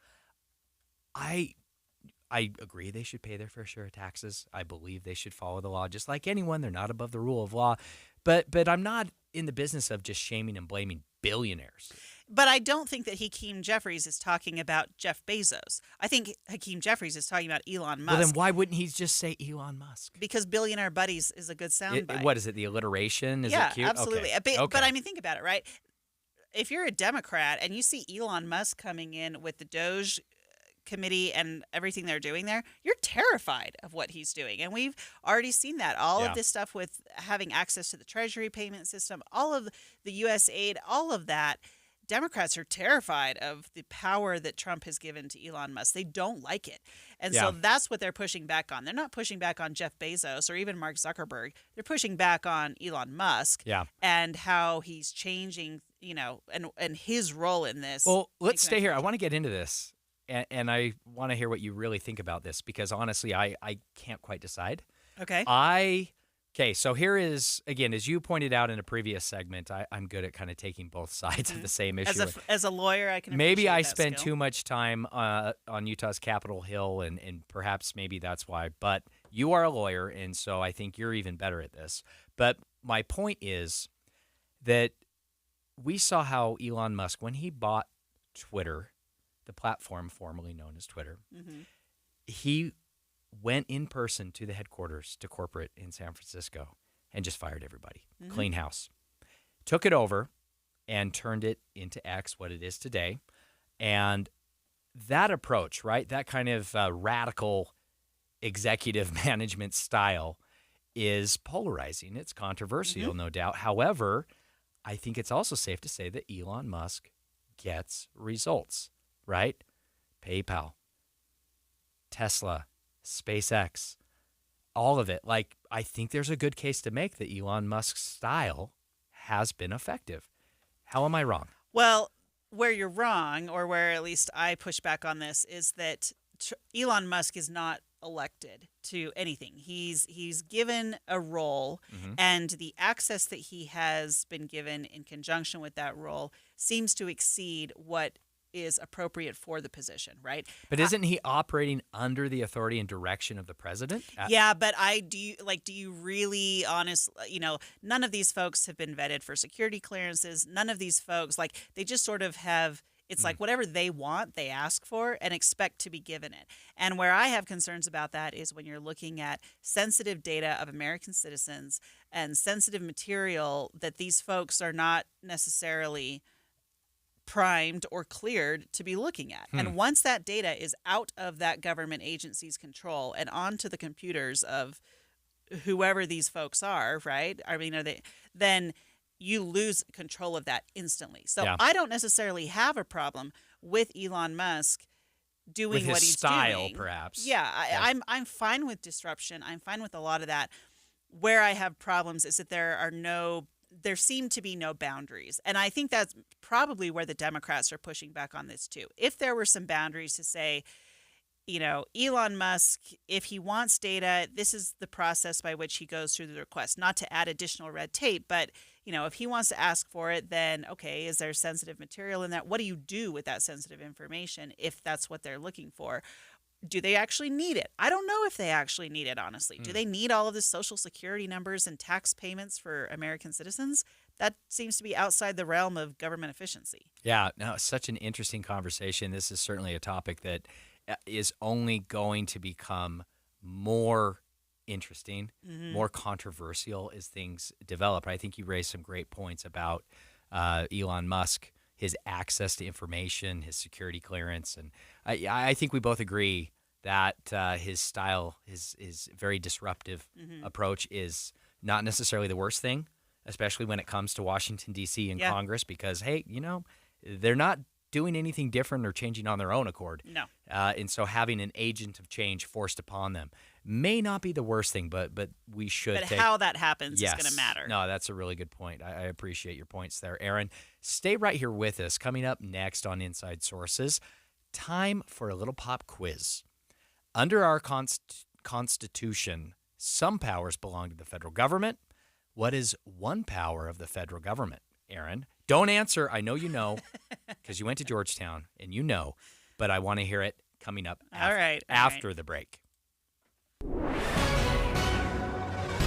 I agree they should pay their fair share of taxes. I believe they should follow the law just like anyone. They're not above the rule of law. But I'm not in the business of just shaming and blaming billionaires.
But I don't think that Hakeem Jeffries is talking about Jeff Bezos. I think Hakeem Jeffries is talking about Elon Musk.
Well, then why wouldn't he just say Elon Musk?
Because billionaire buddies is a good soundbite.
What is it, the alliteration? Is it cute?
Absolutely.
Okay.
But I mean, think about it, right? If you're a Democrat and you see Elon Musk coming in with the Doge committee and everything they're doing there, you're terrified of what he's doing. And we've already seen that. All of this stuff with having access to the Treasury payment system, all of the U.S. aid, all of that, Democrats are terrified of the power that Trump has given to Elon Musk. They don't like it. And so that's what they're pushing back on. They're not pushing back on Jeff Bezos or even Mark Zuckerberg. They're pushing back on Elon Musk and how he's changing, and his role in this.
Well, let's stay here. I want to get into this. And I want to hear what you really think about this, because honestly, I can't quite decide.
Okay.
Okay, so here is, again, as you pointed out in a previous segment, I'm good at kind of taking both sides of the same issue.
As a lawyer, I can
maybe I
that
spend
skill.
too much time on Utah's Capitol Hill, and perhaps maybe that's why. But you are a lawyer, and so I think you're even better at this. But my point is that we saw how Elon Musk, when he bought Twitter, the platform formerly known as Twitter, he went in person to the headquarters to corporate in San Francisco and just fired everybody. Clean house. Took it over and turned it into X, what it is today. And that approach, right, that kind of radical executive management style is polarizing. It's controversial, no doubt. However, I think it's also safe to say that Elon Musk gets results, right? PayPal, Tesla, SpaceX, all of it. Like, I think there's a good case to make that Elon Musk's style has been effective. How am I wrong?
Well, where you're wrong, or where at least I push back on this, is that Elon Musk is not elected to anything. He's given a role, and the access that he has been given in conjunction with that role seems to exceed what is appropriate for the position, right?
But isn't he operating under the authority and direction of the president?
Yeah, but do you really none of these folks have been vetted for security clearances. None of these folks, they just sort of have, it's like whatever they want, they ask for and expect to be given it. And where I have concerns about that is when you're looking at sensitive data of American citizens and sensitive material that these folks are not necessarily primed or cleared to be looking at. And once that data is out of that government agency's control and onto the computers of whoever these folks are, right? I mean, then you lose control of that instantly. So I don't necessarily have a problem with Elon Musk doing
with
what
his
he's
style,
doing.
perhaps.
Yeah, I'm fine with disruption. I'm fine with a lot of that. Where I have problems is that there seem to be no boundaries. And I think that's probably where the Democrats are pushing back on this too. If there were some boundaries to say, Elon Musk, if he wants data, this is the process by which he goes through the request, not to add additional red tape, but if he wants to ask for it, then okay, is there sensitive material in that? What do you do with that sensitive information if that's what they're looking for? Do they actually need it? I don't know if they actually need it, honestly. Do they need all of the Social Security numbers and tax payments for American citizens? That seems to be outside the realm of government efficiency.
Yeah, no, such an interesting conversation. This is certainly a topic that is only going to become more interesting, more controversial as things develop. I think you raised some great points about Elon Musk, his access to information, his security clearance. And I think we both agree that his style, his very disruptive approach is not necessarily the worst thing, especially when it comes to Washington, D.C. and Congress, because, hey, they're not doing anything different or changing on their own accord.
No.
And so having an agent of change forced upon them may not be the worst thing, but we should
But how that happens is going to matter.
No, that's a really good point. I appreciate your points there, Aaron. Stay right here with us. Coming up next on Inside Sources, time for a little pop quiz. Under our Constitution, some powers belong to the federal government. What is one power of the federal government, Aaron? Don't answer. I know you know because you went to Georgetown and you know, but I want to hear it coming up after the break.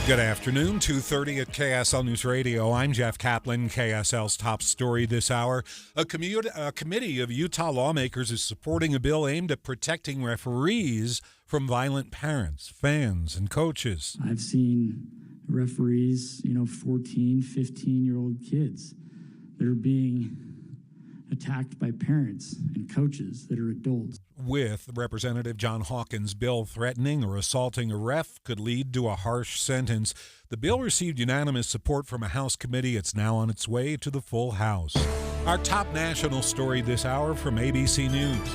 Good afternoon, 2:30 at KSL News Radio. I'm Jeff Kaplan. KSL's top story this hour. A committee of Utah lawmakers is supporting a bill aimed at protecting referees from violent parents, fans, and coaches.
I've seen referees, 14, 15-year-old kids that are being attacked by parents and coaches that are adults.
With Representative John Hawkins' bill threatening or assaulting a ref could lead to a harsh sentence, the bill received unanimous support from a House committee. It's now on its way to the full House. Our top national story this hour from ABC News.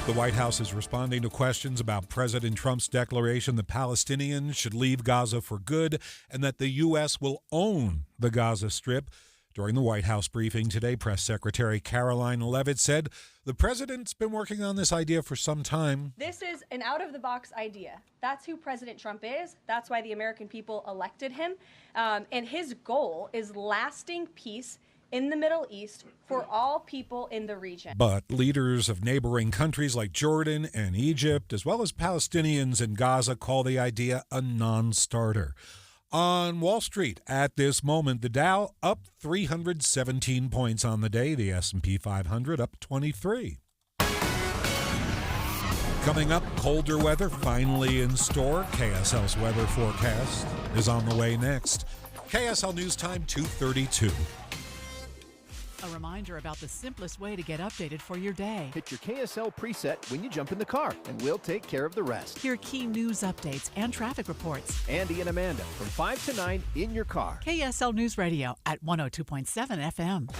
The White House is responding to questions about President Trump's declaration that Palestinians should leave Gaza for good and that the U.S. will own the Gaza Strip. During the White House briefing today, Press Secretary Caroline Leavitt said the president's been working on this idea for some time.
This is an out-of-the-box idea. That's who President Trump is. That's why the American people elected him. And his goal is lasting peace in the Middle East for all people in the region.
But leaders of neighboring countries like Jordan and Egypt, as well as Palestinians in Gaza, call the idea a non-starter. On Wall Street, at this moment, the Dow up 317 points on the day, the S&P 500 up 23. Coming up, colder weather finally in store. KSL's weather forecast is on the way next. KSL News Time 2:32.
A reminder about the simplest way to get updated for your day.
Hit your KSL preset when you jump in the car, and we'll take care of the rest.
Hear key news updates and traffic reports.
Andy and Amanda from 5 to 9 in your car.
KSL News Radio at 102.7 FM.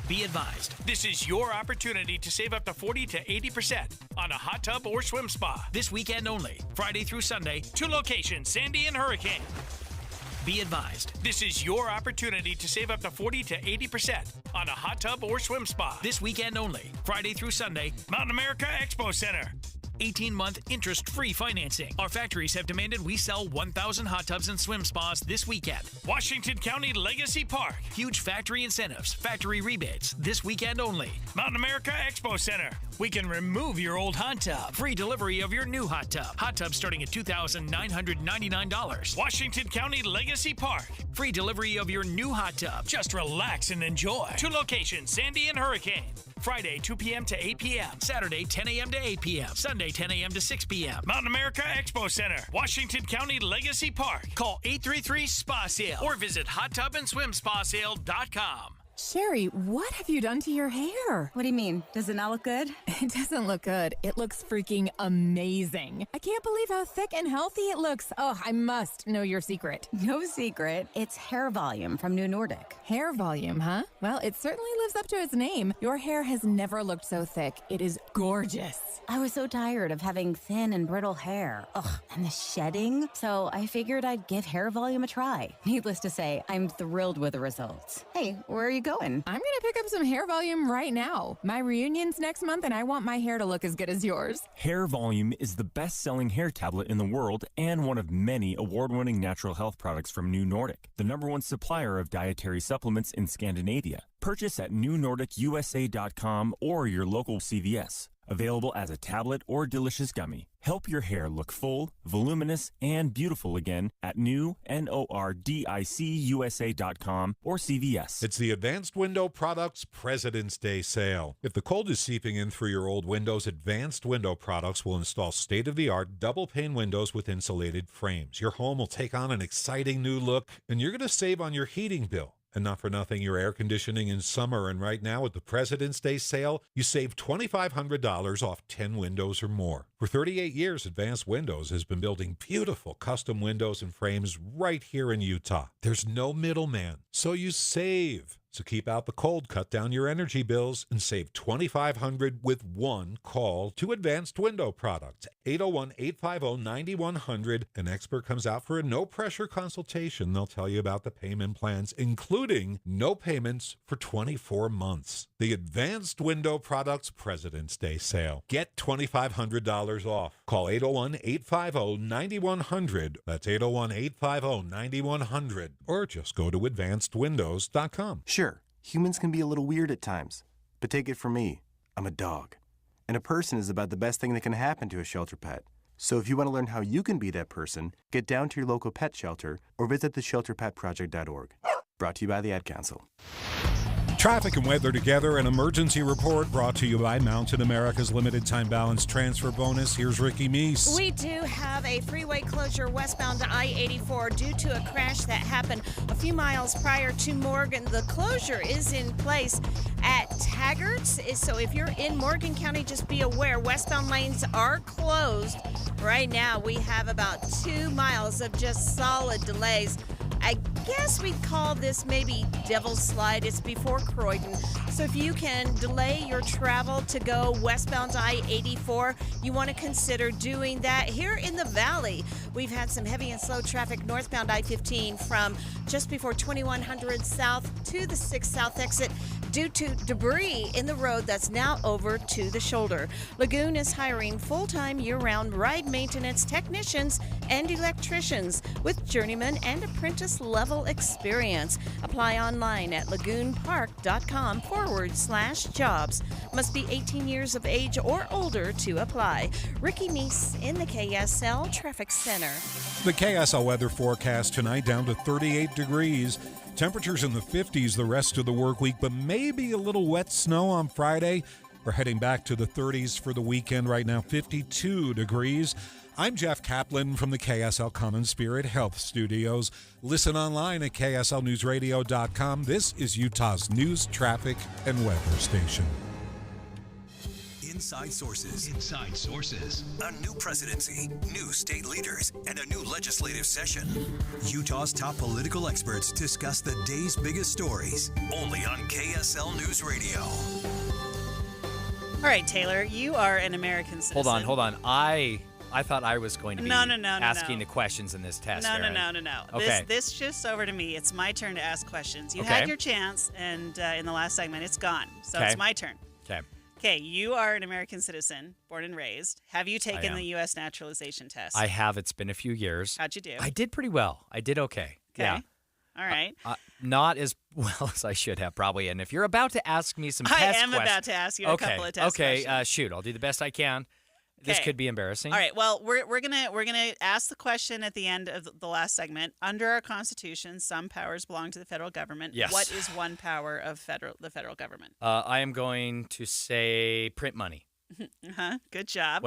Be advised, this is your opportunity to save up to 40 to 80% on a hot tub or swim spa. This weekend only, Friday through Sunday, 2 locations, Sandy and Hurricane. Be advised, this is your opportunity to save up to 40 to 80% on a hot tub or swim spa. This weekend only, Friday through Sunday, Mountain America Expo Center. 18-month interest-free financing. Our factories have demanded we sell 1,000 hot tubs and swim spas this weekend. Washington County Legacy Park. Huge factory incentives, factory rebates, this weekend only. Mountain America Expo Center. We can remove your old hot tub. Free delivery of your new hot tub. Hot tub starting at $2,999. Washington County Legacy Park. Free delivery of your new hot tub. Just relax and enjoy. 2 locations, Sandy and Hurricane. Friday, 2 p.m. to 8 p.m. Saturday, 10 a.m. to 8 p.m. Sunday, 10 a.m. to 6 p.m. Mountain America Expo Center, Washington County Legacy Park. Call 833-SPA-SALE or visit hottubandSwimSpaSale.com.
Sherry, what have you done to your hair? What do you mean? Does it not look good? It doesn't look good. It looks freaking amazing. I can't believe how thick and healthy it looks. Oh, I must know your secret.
No secret. It's Hair Volume from New Nordic.
Hair volume, huh? Well, it certainly lives up to its name. Your hair has never looked so thick. It is gorgeous.
I was so tired of having thin and brittle hair. Ugh, and the shedding. So I figured I'd give Hair Volume a try. Needless to say, I'm thrilled with the results. Hey, where are you going?
I'm gonna pick up some Hair Volume right now. My reunion's next month and I want my hair to look as good as yours.
Hair Volume is the best-selling hair tablet in the world and one of many award-winning natural health products from New Nordic, the #1 supplier of dietary supplements in Scandinavia. Purchase at newnordicusa.com or your local CVS. Available as a tablet or delicious gummy. Help your hair look full, voluminous, and beautiful again at newnordicusa.com or CVS.
It's the Advanced Window Products President's Day sale. If the cold is seeping in through your old windows, Advanced Window Products will install state-of-the-art double-pane windows with insulated frames. Your home will take on an exciting new look, and you're going to save on your heating bill. And not for nothing, your air conditioning in summer, and right now with the President's Day sale, you save $2,500 off 10 windows or more. For 38 years, Advanced Windows has been building beautiful custom windows and frames right here in Utah. There's no middleman, so you save. So keep out the cold, cut down your energy bills, and save $2,500 with one call to Advanced Window Products. 801-850-9100. An expert comes out for a no-pressure consultation. They'll tell you about the payment plans, including no payments for 24 months. The Advanced Window Products President's Day sale. Get $2,500 off. Call 801-850-9100. That's 801-850-9100. Or just go to advancedwindows.com.
Sure, humans can be a little weird at times, but take it from me, I'm a dog. And a person is about the best thing that can happen to a shelter pet. So if you want to learn how you can be that person, get down to your local pet shelter or visit theshelterpetproject.org. Brought to you by the Ad Council.
Traffic and weather together, an emergency report brought to you by Mountain America's limited time balance transfer bonus. Here's Ricky Meese.
We do have a freeway closure westbound to I-84 due to a crash that happened a few miles prior to Morgan. The closure is in place at Taggart's. So if you're in Morgan County, just be aware westbound lanes are closed. Right now we have about 2 miles of just solid delays. I guess we'd call this maybe Devil's Slide. It's before Croydon. So if you can delay your travel to go westbound to I-84, you want to consider doing that. Here in the Valley, we've had some heavy and slow traffic northbound I-15 from just before 2100 South to the 6 South exit due to debris in the road that's now over to the shoulder. Lagoon is hiring full-time year-round ride maintenance technicians and electricians with journeyman and apprentice level experience. Apply online at lagoonpark.com/jobs. Must be 18 years of age or older to apply. Ricky Meese in the KSL Traffic Center.
The KSL weather forecast tonight down to 38 degrees. Temperatures in the 50s the rest of the work week, but maybe a little wet snow on Friday. We're heading back to the 30s for the weekend right now, 52 degrees. I'm Jeff Kaplan from the KSL Common Spirit Health Studios. Listen online at kslnewsradio.com. This is Utah's news, traffic, and weather station.
Inside Sources. Inside Sources. A new presidency, new state leaders, and a new legislative session. Utah's top political experts discuss the day's biggest stories. Only on KSL News Radio.
All right, Taylor, you are an American citizen.
Hold on. I thought I was going to be asking
no.
the questions in this test.
No.
Okay.
This shifts over to me. It's my turn to ask questions. You
Okay.
had your chance, and in the last segment, it's gone. So
Okay.
it's my turn.
Okay.
Okay, you are an American citizen, born and raised. Have you taken
am.
the U.S. naturalization test?
I have. It's been a few years.
How'd you do?
I did pretty well. I did okay.
Okay.
Yeah.
All right.
Not as well as I should have, probably. And if you're about to ask me some test
I
questions...
am about to ask you a couple of test questions.
Okay, shoot. I'll do the best I can. This
Okay.
could be embarrassing.
All right. Well, we're gonna ask the question at the end of the last segment. Under our Constitution, some powers belong to the federal government.
Yes.
What is one power of the federal government?
I am going to say print money.
Good job.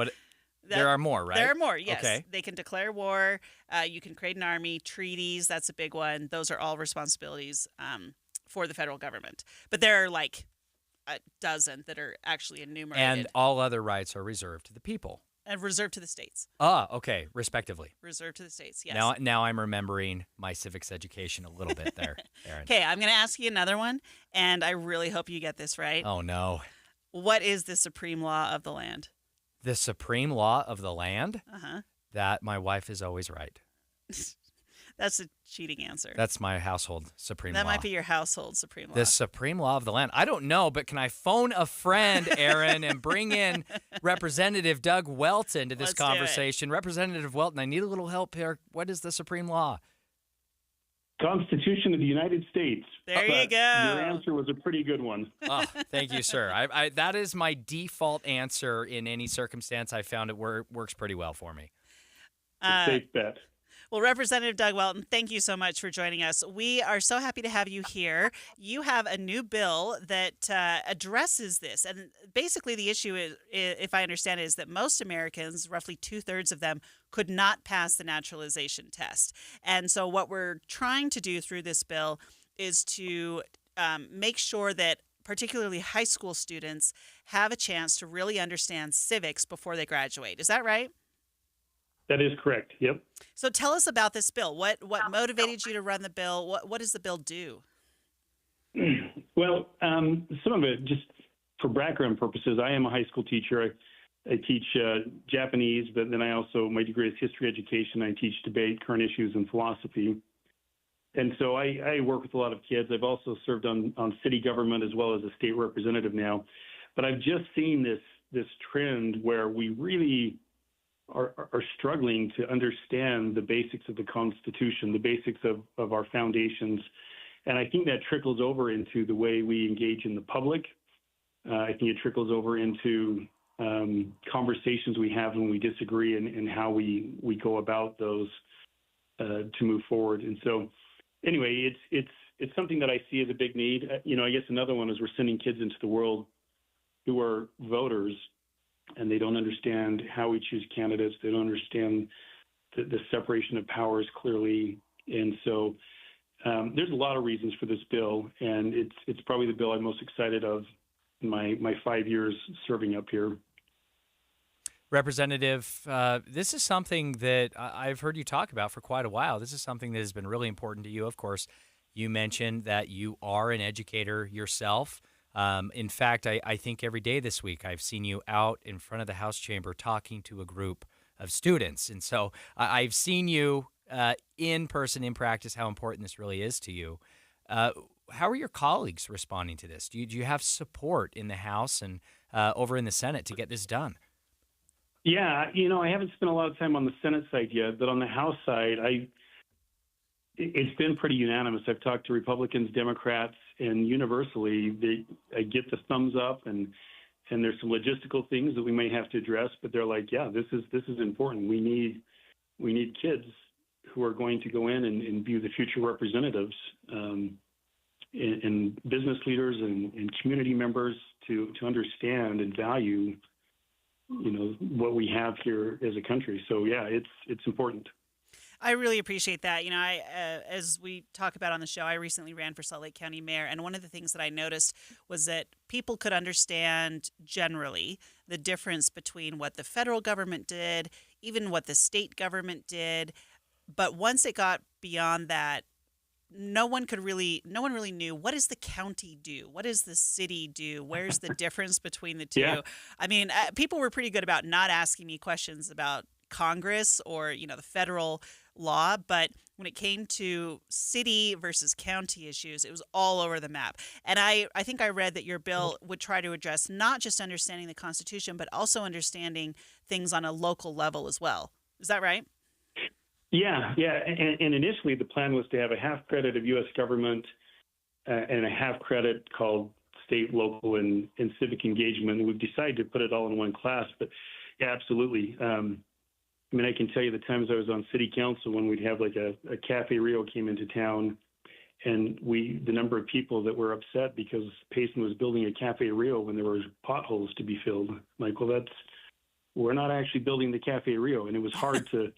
There are more, right?
There are more, yes.
Okay.
They can declare war. You can create an army. Treaties, that's a big one. Those are all responsibilities for the federal government. But there are like a dozen that are actually enumerated.
And all other rights are reserved to the people.
And reserved to the states.
Okay, respectively.
Reserved to the states, yes.
Now I'm remembering my civics education a little bit there, Aaron.
Okay, I'm going to ask you another one, and I really hope you get this right.
Oh, no.
What is the supreme law of the land?
The supreme law of the land?
Uh-huh.
That my wife is always right.
That's a cheating answer.
That's my household supreme law.
That might be your household supreme law.
The supreme law of the land. I don't know, but can I phone a friend, Aaron, and bring in Representative Doug Welton to this
Let's do it.
conversation? Representative Welton, I need a little help here. What is the supreme law?
Constitution of the United States.
There you go.
Your answer was a pretty good one.
Oh, thank you, sir. That is my default answer in any circumstance. I found it works pretty well for me.
Safe bet.
Well, Representative Doug Welton, thank you so much for joining us. We are so happy to have you here. You have a new bill that addresses this. And basically the issue is, if I understand it, is that most Americans, roughly 2/3 of them, could not pass the naturalization test. And so what we're trying to do through this bill is to make sure that particularly high school students have a chance to really understand civics before they graduate. Is that right?
That is correct. Yep.
So tell us about this bill. What motivated you to run the bill? What does the bill do?
Well, some of it, just for background purposes, I am a high school teacher. I teach Japanese, but then my degree is history education. I teach debate, current issues, and philosophy. And so I work with a lot of kids. I've also served on city government as well as a state representative now. But I've just seen this trend where we really are struggling to understand the basics of the Constitution, the basics of our foundations. And I think that trickles over into the way we engage in the public. I think it trickles over into conversations we have when we disagree and how we go about those to move forward. And so anyway, it's something that I see as a big need. I guess another one is we're sending kids into the world who are voters, and they don't understand how we choose candidates. They don't understand the separation of powers clearly. And so there's a lot of reasons for this bill, and it's probably the bill I'm most excited of in my 5 years serving up here.
Representative, this is something that I've heard you talk about for quite a while. This is something that has been really important to you. Of course, you mentioned that you are an educator yourself. In fact, I think every day this week I've seen you out in front of the House chamber talking to a group of students. And so I've seen you in person, in practice, how important this really is to you. How are your colleagues responding to this? Do you have support in the House and over in the Senate to get this done?
Yeah, I haven't spent a lot of time on the Senate side yet, but on the House side, it's been pretty unanimous. I've talked to Republicans, Democrats, and universally, I get the thumbs up, and there's some logistical things that we may have to address, but they're like, yeah, this is important. We need kids who are going to go in and be the future representatives and business leaders and community members to understand and value, what we have here as a country. So yeah, it's important.
I really appreciate that. As we talk about on the show, I recently ran for Salt Lake County mayor, and one of the things that I noticed was that people could understand generally the difference between what the federal government did, even what the state government did. But once it got beyond that, no one really knew, what does the county do? What does the city do? Where's the difference between the two?
Yeah.
I mean, people were pretty good about not asking me questions about Congress or, the federal law, but when it came to city versus county issues, it was all over the map. And I think I read that your bill would try to address not just understanding the Constitution, but also understanding things on a local level as well. Is that right?
Yeah. And initially the plan was to have a half credit of U.S. government and a half credit called state, local, and civic engagement. And we've decided to put it all in one class. But yeah, absolutely. I can tell you the times I was on city council when we'd have like a Cafe Rio came into town, and the number of people that were upset because Payson was building a Cafe Rio when there were potholes to be filled. Like, well, we're not actually building the Cafe Rio. And it was hard to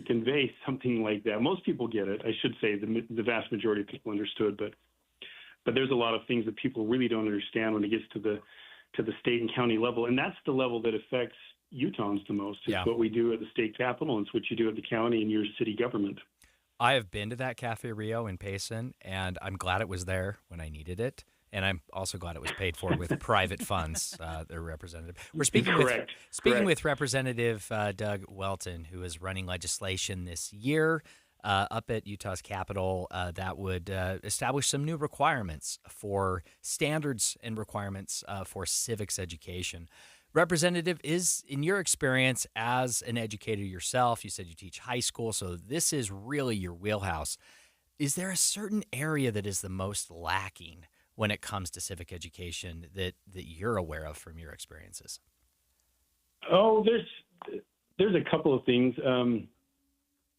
convey something like that. Most people get it. I should say the vast majority of people understood, but there's a lot of things that people really don't understand when it gets to the state and county level. And that's the level that affects Utahns the most. It's what we do at the state capitol, and it's what you do at the county and your city government.
I have been to that Cafe Rio in Payson, and I'm glad it was there when I needed it. And I'm also glad it was paid for with private funds, the representative. We're speaking with Representative Doug Welton, who is running legislation this year up at Utah's Capitol that would establish some new requirements for standards and requirements for civics education. Representative, in your experience as an educator yourself, you said you teach high school, so this is really your wheelhouse. Is there a certain area that is the most lacking when it comes to civic education that you're aware of from your experiences?
Oh, there's a couple of things.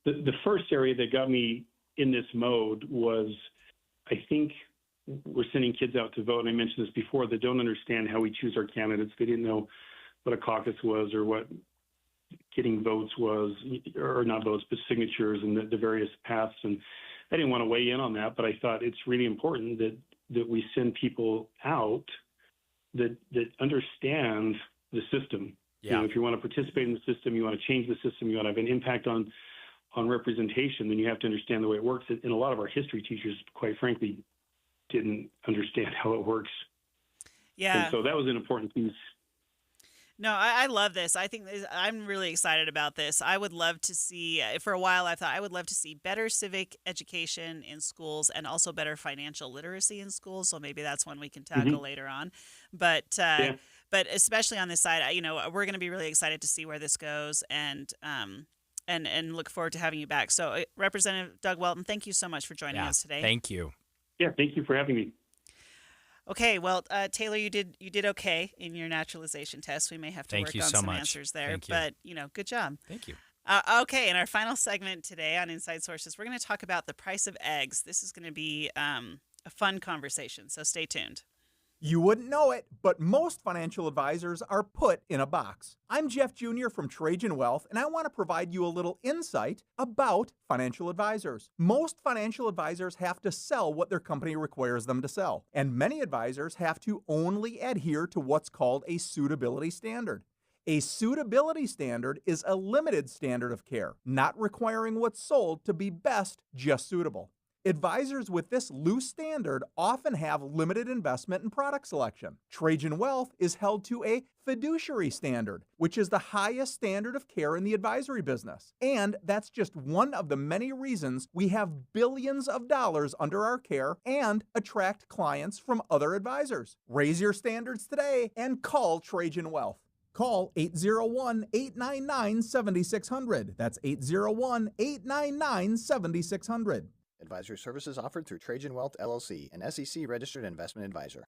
The first area that got me in this mode was, I think we're sending kids out to vote, and I mentioned this before, that don't understand how we choose our candidates. They didn't know what a caucus was or what getting votes was, or not votes, but signatures and the various paths. And I didn't want to weigh in on that, but I thought it's really important that we send people out that understand the system.
Yeah.
If you want to participate in the system, you want to change the system, you want to have an impact on representation, then you have to understand the way it works. And a lot of our history teachers, quite frankly, didn't understand how it works.
Yeah.
And so that was an important piece.
No, I love this. I'm really excited about this. I would love to see, for a while I thought I would love to see better civic education in schools and also better financial literacy in schools. So maybe that's one we can tackle later on. But especially on this side, we're going to be really excited to see where this goes and look forward to having you back. So Representative Doug Welton, thank you so much for joining us today.
Thank you.
Yeah, thank you for having me.
Okay, well, Taylor, you did okay in your naturalization test. We may have to work on some answers there, but good job.
Thank you.
Okay, in our final segment today on Inside Sources, we're going to talk about the price of eggs. This is going to be a fun conversation, so stay tuned.
You wouldn't know it, but most financial advisors are put in a box. I'm Jeff Jr. from Trajan Wealth, and I want to provide you a little insight about financial advisors. Most financial advisors have to sell what their company requires them to sell, and many advisors have to only adhere to what's called a suitability standard. A suitability standard is a limited standard of care, not requiring what's sold to be best, just suitable. Advisors with this loose standard often have limited investment and product selection. Trajan Wealth is held to a fiduciary standard, which is the highest standard of care in the advisory business. And that's just one of the many reasons we have billions of dollars under our care and attract clients from other advisors. Raise your standards today and call Trajan Wealth. Call 801-899-7600. That's 801-899-7600.
Advisory services offered through Trajan Wealth, LLC, an SEC-registered investment advisor.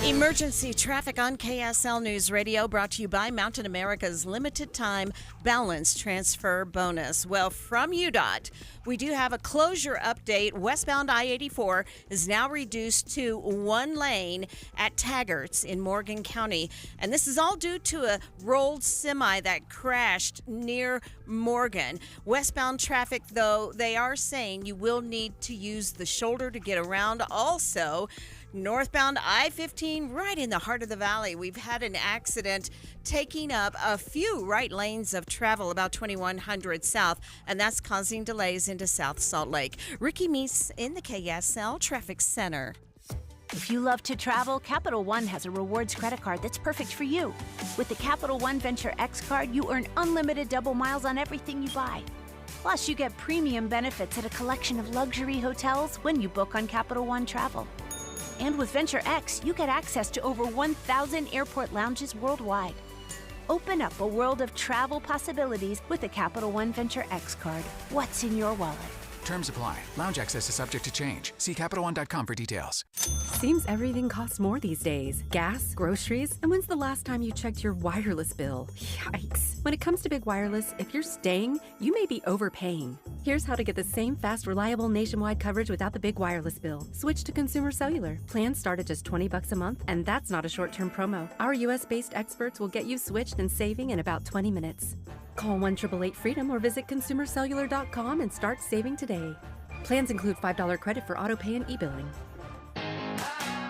Emergency traffic on KSL News Radio, brought to you by Mountain America's limited time balance transfer bonus. Well, from UDOT, we do have a closure update. Westbound I-84 is now reduced to one lane at Taggart's in Morgan County. And this is all due to a rolled semi that crashed near Morgan. Westbound traffic, though, they are saying you will need to use the shoulder to get around. Also, northbound I-15 right in the heart of the valley. We've had an accident taking up a few right lanes of travel about 2100 south, and that's causing delays into South Salt Lake. Ricky Meese in the KSL Traffic Center.
If you love to travel, Capital One has a rewards credit card that's perfect for you. With the Capital One Venture X card, you earn unlimited double miles on everything you buy. Plus, you get premium benefits at a collection of luxury hotels when you book on Capital One Travel. And with Venture X, you get access to over 1,000 airport lounges worldwide. Open up a world of travel possibilities with the Capital One Venture X card. What's in your wallet?
Terms apply. Lounge access is subject to change. See CapitalOne.com for details.
Seems everything costs more these days. Gas, groceries, and when's the last time you checked your wireless bill? Yikes. When it comes to Big Wireless, if you're staying, you may be overpaying. Here's how to get the same fast, reliable nationwide coverage without the big wireless bill. Switch to Consumer Cellular. Plans start at just $20 a month, and that's not a short-term promo. Our US-based experts will get you switched and saving in about 20 minutes. Call 1-888-FREEDOM or visit consumercellular.com and start saving today. Plans include $5 credit for autopay and e-billing.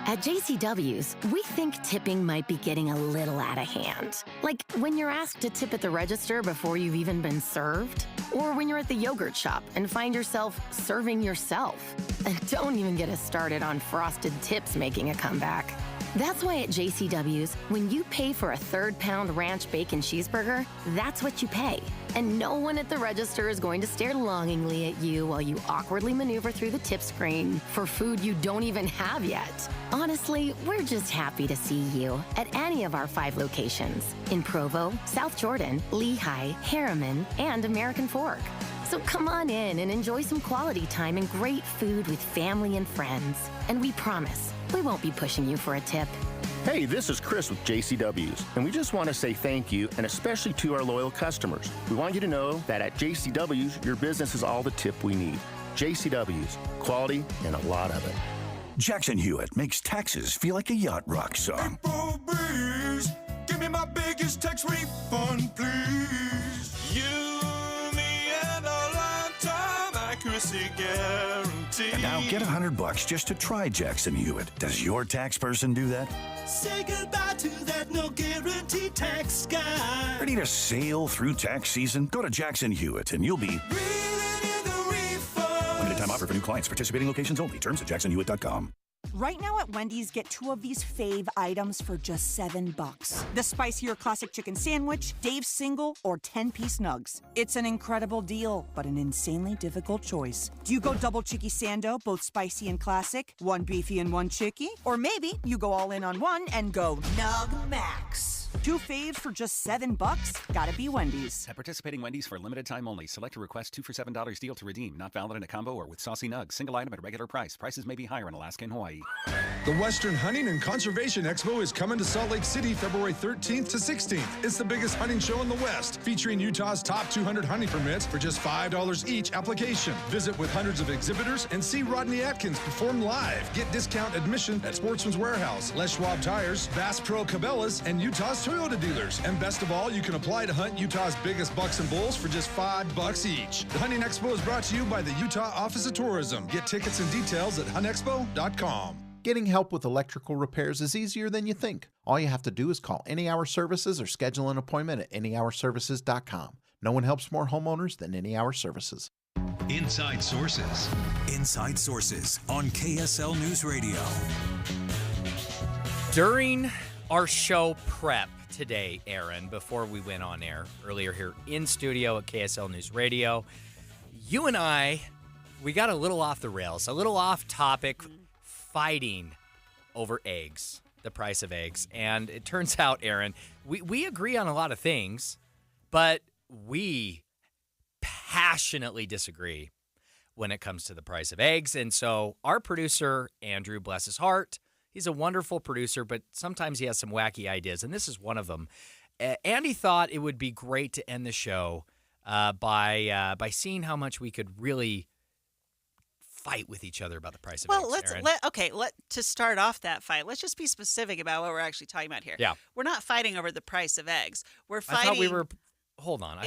At JCW's, we think tipping might be getting a little out of hand. Like when you're asked to tip at the register before you've even been served. Or when you're at the yogurt shop and find yourself serving yourself. And don't even get us started on frosted tips making a comeback. That's why at JCW's, when you pay for a third-pound ranch bacon cheeseburger, that's what you pay. And no one at the register is going to stare longingly at you while you awkwardly maneuver through the tip screen for food you don't even have yet. Honestly, we're just happy to see you at any of our 5 locations in Provo, South Jordan, Lehigh, Harriman, and American Fork. So come on in and enjoy some quality time and great food with family and friends. And we promise, we won't be pushing you for a tip.
Hey, this is Chris with JCW's, and we just want to say thank you, and especially to our loyal customers. We want you to know that at JCW's, your business is all the tip we need. JCW's, quality and a lot of it.
Jackson Hewitt makes taxes feel like a yacht rock song.
April breeze, give me my biggest tax refund, please. You, me, and a lifetime accuracy guarantee.
And now get $100 just to try Jackson Hewitt. Does your tax person do that?
Say goodbye to that no guarantee tax guy.
Ready to sail through tax season? Go to Jackson Hewitt and you'll be limited time offer for new clients. Participating locations only. Terms at jacksonhewitt.com.
Right now at Wendy's, get 2 of these fave items for just $7. The spicier classic chicken sandwich, Dave's single, or 10-piece nugs. It's an incredible deal, but an insanely difficult choice. Do you go double chicky sando, both spicy and classic, 1 beefy and 1 chicky? Or maybe you go all in on one and go Nug Max. 2 faves for just $7? Gotta be Wendy's.
At participating Wendy's for a limited time only. Select a request 2 for $7 deal to redeem. Not valid in a combo or with saucy nugs. Single item at regular price. Prices may be higher in Alaska and Hawaii.
The Western Hunting and Conservation Expo is coming to Salt Lake City February 13th to 16th. It's the biggest hunting show in the West, featuring Utah's top 200 hunting permits for just $5 each application. Visit with hundreds of exhibitors and see Rodney Atkins perform live. Get discount admission at Sportsman's Warehouse, Les Schwab Tires, Bass Pro Cabela's, and Utah's Toyota dealers. And best of all, you can apply to hunt Utah's biggest bucks and bulls for just $5 each. The Hunting Expo is brought to you by the Utah Office of Tourism. Get tickets and details at huntexpo.com.
Getting help with electrical repairs is easier than you think. All you have to do is call Any Hour Services or schedule an appointment at anyhourservices.com. No one helps more homeowners than Any Hour Services.
Inside Sources. Inside Sources on KSL News Radio.
During our show prep today, Aaron, before we went on air earlier here in studio at KSL News Radio, you and I, we got a little off the rails, a little off topic, fighting over eggs, the price of eggs. And it turns out, Aaron, we agree on a lot of things, but we passionately disagree when it comes to the price of eggs. And so our producer, Andrew, bless his heart, He's a wonderful producer, but sometimes he has some wacky ideas, and this is one of them. Andy thought it would be great to end the show by seeing how much we could really fight with each other about the price of eggs.
Well, to start off that fight, let's just be specific about what we're actually talking about here.
Yeah.
We're not fighting over the price of eggs. We're fighting.
I thought we were. Hold on.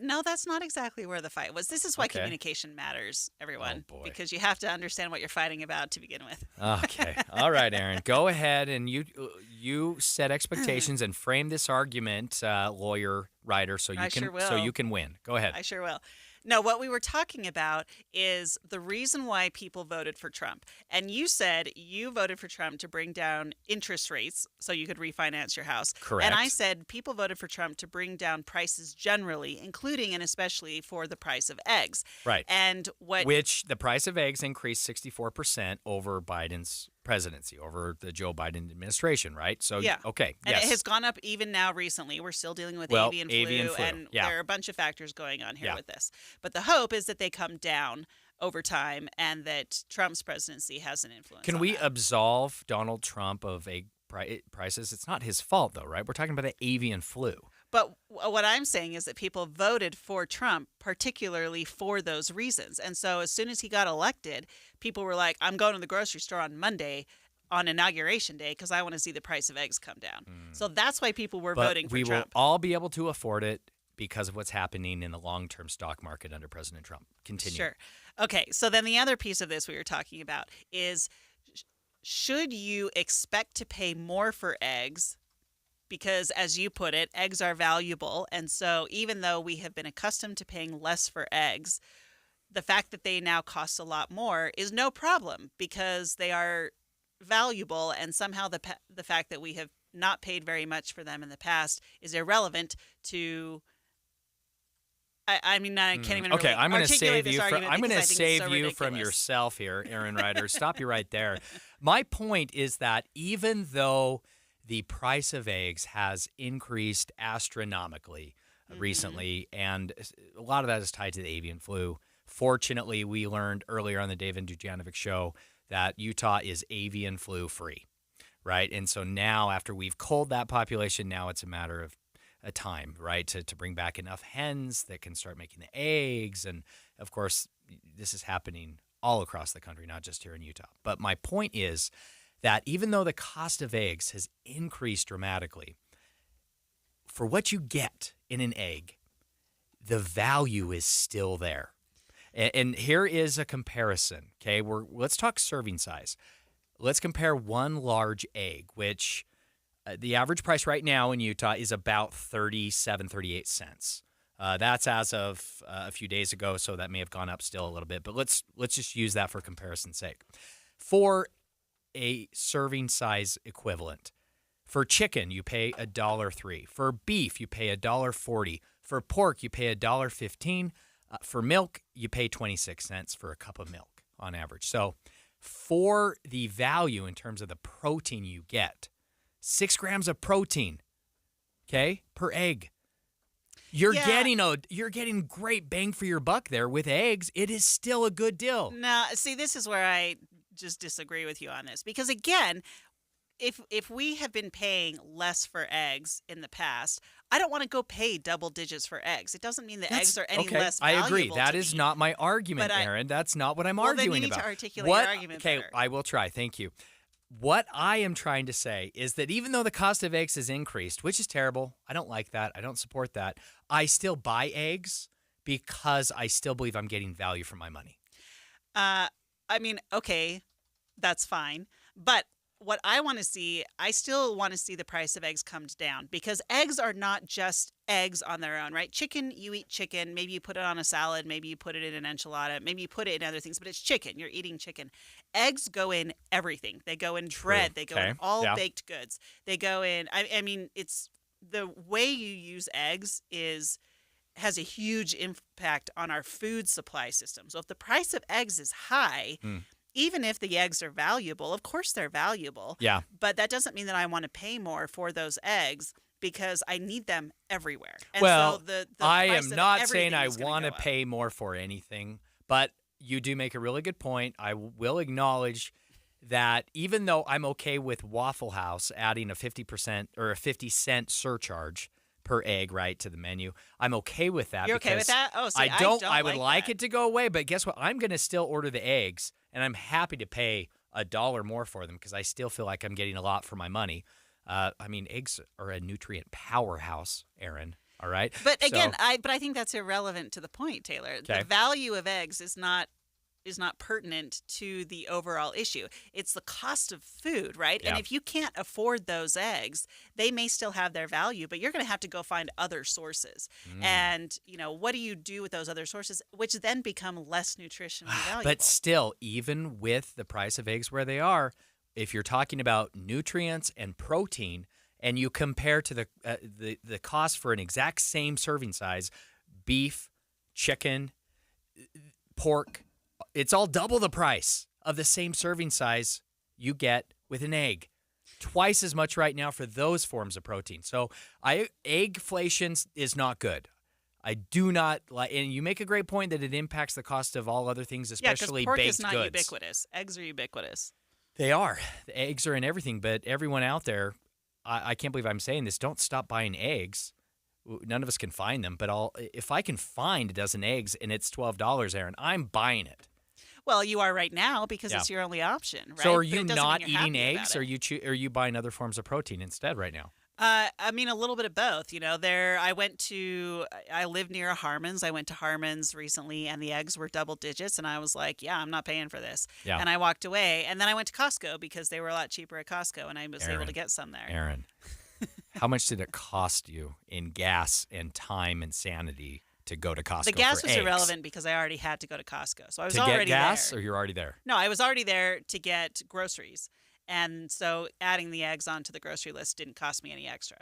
No, that's not exactly where the fight was. This is why communication matters, everyone.
Oh, boy.
Because you have to understand what you're fighting about to begin with.
Okay. All right, Aaron. Go ahead and you set expectations and frame this argument, lawyer, writer, so you can win. Go ahead.
I sure will. No, what we were talking about is the reason why people voted for Trump. And you said you voted for Trump to bring down interest rates so you could refinance your house.
Correct.
And I said people voted for Trump to bring down prices generally, including and especially for the price of eggs.
Right.
And
which the price of eggs increased 64% over Biden's presidency, over the Joe Biden administration, right? So,
yeah.
Okay.
And
yes.
it has gone up even now recently. We're still dealing with avian flu, and there are a bunch of factors going on here with this. But the hope is that they come down over time and that Trump's presidency has an influence.
Can we absolve Donald Trump of egg prices? It's not his fault, though, right? We're talking about the avian flu.
But what I'm saying is that people voted for Trump particularly for those reasons. And so as soon as he got elected, people were like, I'm going to the grocery store on Monday on Inauguration Day because I want to see the price of eggs come down. So that's why people were voting for Trump.
We will all be able to afford it because of what's happening in the long-term stock market under President Trump. Continue.
Sure. Okay, so then the other piece of this we were talking about is should you expect to pay more for eggs? Because, as you put it, eggs are valuable. And so even though we have been accustomed to paying less for eggs, the fact that they now cost a lot more is no problem because they are valuable. And somehow the fact that we have not paid very much for them in the past is irrelevant to... I can't even
okay,
really
I'm going to
articulate
save
this
you.
argument
I'm going to
because I think it's
save
so
you from
ridiculous.
yourself here, Aaron Ryder. Stop you right there. My point is that even though the price of eggs has increased astronomically recently, and a lot of that is tied to the avian flu. Fortunately, we learned earlier on the David Dujanovic show that Utah is avian flu free, right? And so now, after we've culled that population, now it's a matter of a time, right, to bring back enough hens that can start making the eggs. And, of course, this is happening all across the country, not just here in Utah. But my point is that even though the cost of eggs has increased dramatically, for what you get in an egg, the value is still there. And here is a comparison, okay? Let's talk serving size. Let's compare one large egg, which the average price right now in Utah is about 38 cents. That's as of a few days ago, so that may have gone up still a little bit. But let's just use that for comparison's sake. For a serving size equivalent, for chicken you pay $1.03. For beef you pay $1.40. For pork you pay $1.15. For milk you pay 26 cents for a cup of milk on average. So for the value in terms of the protein you get, 6 grams of protein, okay, per egg. You're getting great bang for your buck there with eggs. It is still a good deal.
No, see, this is where I just disagree with you on this. Because again, if we have been paying less for eggs in the past, I don't want to go pay double digits for eggs. It doesn't mean the eggs are any less valuable.
I agree. That is
me.
not my argument, Aaron. That's not what I'm arguing about.
Then you need to articulate your argument better.
I will try. Thank you. What I am trying to say is that even though the cost of eggs has increased, which is terrible, I don't like that, I don't support that, I still buy eggs because I still believe I'm getting value for my money.
Okay, that's fine. But what I want to see, I still want to see the price of eggs come down because eggs are not just eggs on their own, right? Chicken, you eat chicken. Maybe you put it on a salad. Maybe you put it in an enchilada. Maybe you put it in other things, but it's chicken. You're eating chicken. Eggs go in everything. They go in bread. They go in all baked goods. They go in, it's the way you use eggs has a huge impact on our food supply system. So if the price of eggs is high, even if the eggs are valuable, of course they're valuable.
Yeah.
But that doesn't mean that I want to pay more for those eggs because I need them everywhere. And
well,
so the
I
price
am
of
not
everything
saying I
is gonna
want to
go up.
pay more for anything, but you do make a really good point. I will acknowledge that even though I'm okay with Waffle House adding a 50% or a 50-cent surcharge per egg, right, to the menu, I'm okay with that.
You're okay with that? Oh, see,
I would like it to go away, but guess what? I'm going to still order the eggs, and I'm happy to pay $1 more for them because I still feel like I'm getting a lot for my money. I mean, eggs are a nutrient powerhouse, Aaron. All right.
But again, I think that's irrelevant to the point, Taylor.
Okay.
The value of eggs is not pertinent to the overall issue. It's the cost of food, right?
Yeah.
And if you can't afford those eggs, they may still have their value, but you're going to have to go find other sources. And, what do you do with those other sources, which then become less nutritionally valuable?
But still, even with the price of eggs where they are, if you're talking about nutrients and protein, and you compare to the cost for an exact same serving size, beef, chicken, pork, it's all double the price of the same serving size you get with an egg. Twice as much right now for those forms of protein. So eggflation is not good. I do not like, and you make a great point that it impacts the cost of all other things, especially
pork
baked
is not
goods.
ubiquitous. Eggs are ubiquitous.
They are. The eggs are in everything, but everyone out there, I can't believe I'm saying this, don't stop buying eggs. None of us can find them, but if I can find a dozen eggs and it's $12, Aaron, I'm buying it.
Well, you are right now because it's your only option, right?
So are
But
you
it doesn't
not
mean you're
eating
happy
eggs,
about
or
it.
are you buying other forms of protein instead right now?
I mean, a little bit of both. I live near a Harmon's. I went to Harmon's recently, and the eggs were double digits, and I was like, yeah, I'm not paying for this.
Yeah.
And I walked away, and then I went to Costco because they were a lot cheaper at Costco, and I was able to get some there.
Aaron, how much did it cost you in gas and time and sanity to go to Costco?
The gas
for
was
eggs?
irrelevant because I already had to go to Costco, so I was
to
already
get gas,
there.
or you're already there?
No, I was already there to get groceries, and so adding the eggs onto the grocery list didn't cost me any extra.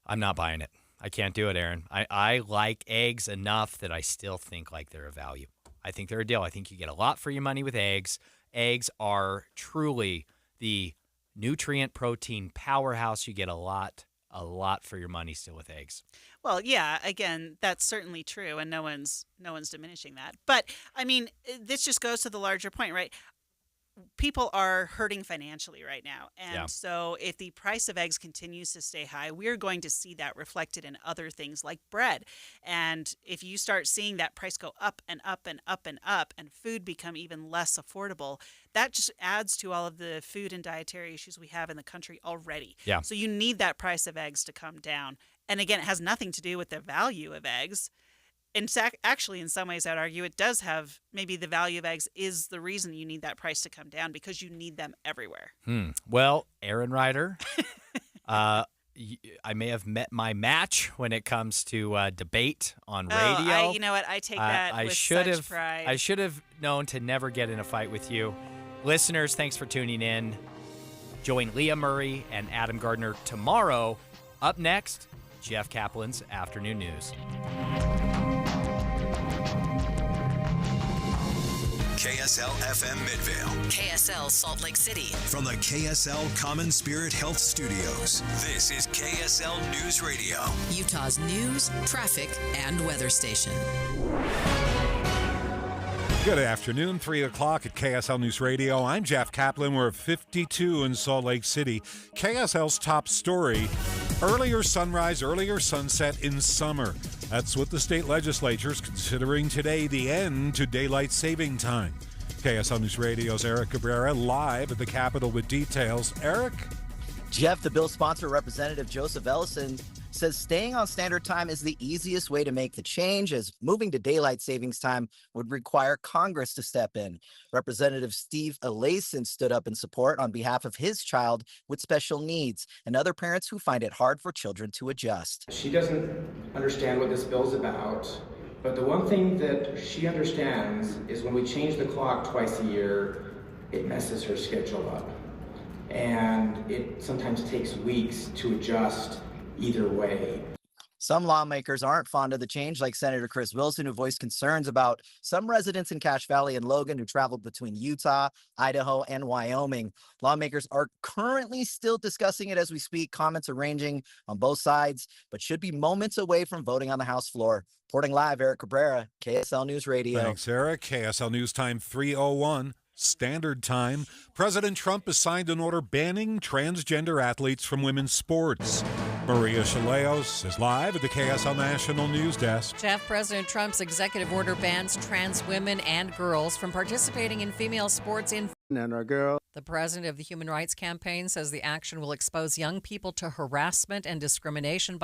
I'm not buying it. I can't do it, Aaron. I like eggs enough that I still think like they're a value. I think they're a deal. I think you get a lot for your money with eggs. Eggs are truly the nutrient protein powerhouse. You get a lot for your money still with eggs.
Well, yeah, again, that's certainly true, and no one's diminishing that. But I mean, this just goes to the larger point, right? People are hurting financially right now. And so if the price of eggs continues to stay high, we're going to see that reflected in other things like bread. And if you start seeing that price go up and up and up and up, and food become even less affordable, that just adds to all of the food and dietary issues we have in the country already.
Yeah.
So you need that price of eggs to come down. And again, it has nothing to do with the value of eggs. Actually, in some ways, I'd argue it does have, maybe the value of eggs is the reason you need that price to come down, because you need them everywhere.
Well, Aaron Ryder, I may have met my match when it comes to debate on radio.
You know what? I take that with such pride.
I should have known to never get in a fight with you. Listeners, thanks for tuning in. Join Leah Murray and Adam Gardner tomorrow. Up next, Jeff Kaplan's Afternoon News.
KSL FM Midvale.
KSL Salt Lake City.
From the KSL Common Spirit Health Studios, this is KSL News Radio.
Utah's news, traffic, and weather station.
Good afternoon, 3 o'clock at KSL News Radio. I'm Jeff Kaplan. We're at 52 in Salt Lake City. KSL's top story, earlier sunrise, earlier sunset in summer. That's what the state legislature is considering today, the end to daylight saving time. KSL News Radio's Eric Cabrera live at the Capitol with details. Eric?
Jeff, the bill's sponsor, Representative Joseph Ellison, says staying on standard time is the easiest way to make the change, as moving to daylight savings time would require Congress to step in. Representative Steve Alason stood up in support on behalf of his child with special needs and other parents who find it hard for children to adjust.
She doesn't understand what this bill's about, but the one thing that she understands is when we change the clock twice a year, it messes her schedule up. And it sometimes takes weeks to adjust either way.
Some lawmakers aren't fond of the change, like Senator Chris Wilson, who voiced concerns about some residents in Cache Valley and Logan who traveled between Utah, Idaho, and Wyoming. Lawmakers are currently still discussing it as we speak. Comments are ranging on both sides, but should be moments away from voting on the House floor. Reporting live, Eric Cabrera, KSL News Radio.
Thanks, Eric. KSL News Time 3:01. Standard Time. President Trump has signed an order banning transgender athletes from women's sports. Maria Chaleos is live at the KSL National News Desk.
Jeff, President Trump's executive order bans trans women and girls from participating in female sports in
and our girl.
The president of the Human Rights Campaign says the action will expose young people to harassment and discrimination by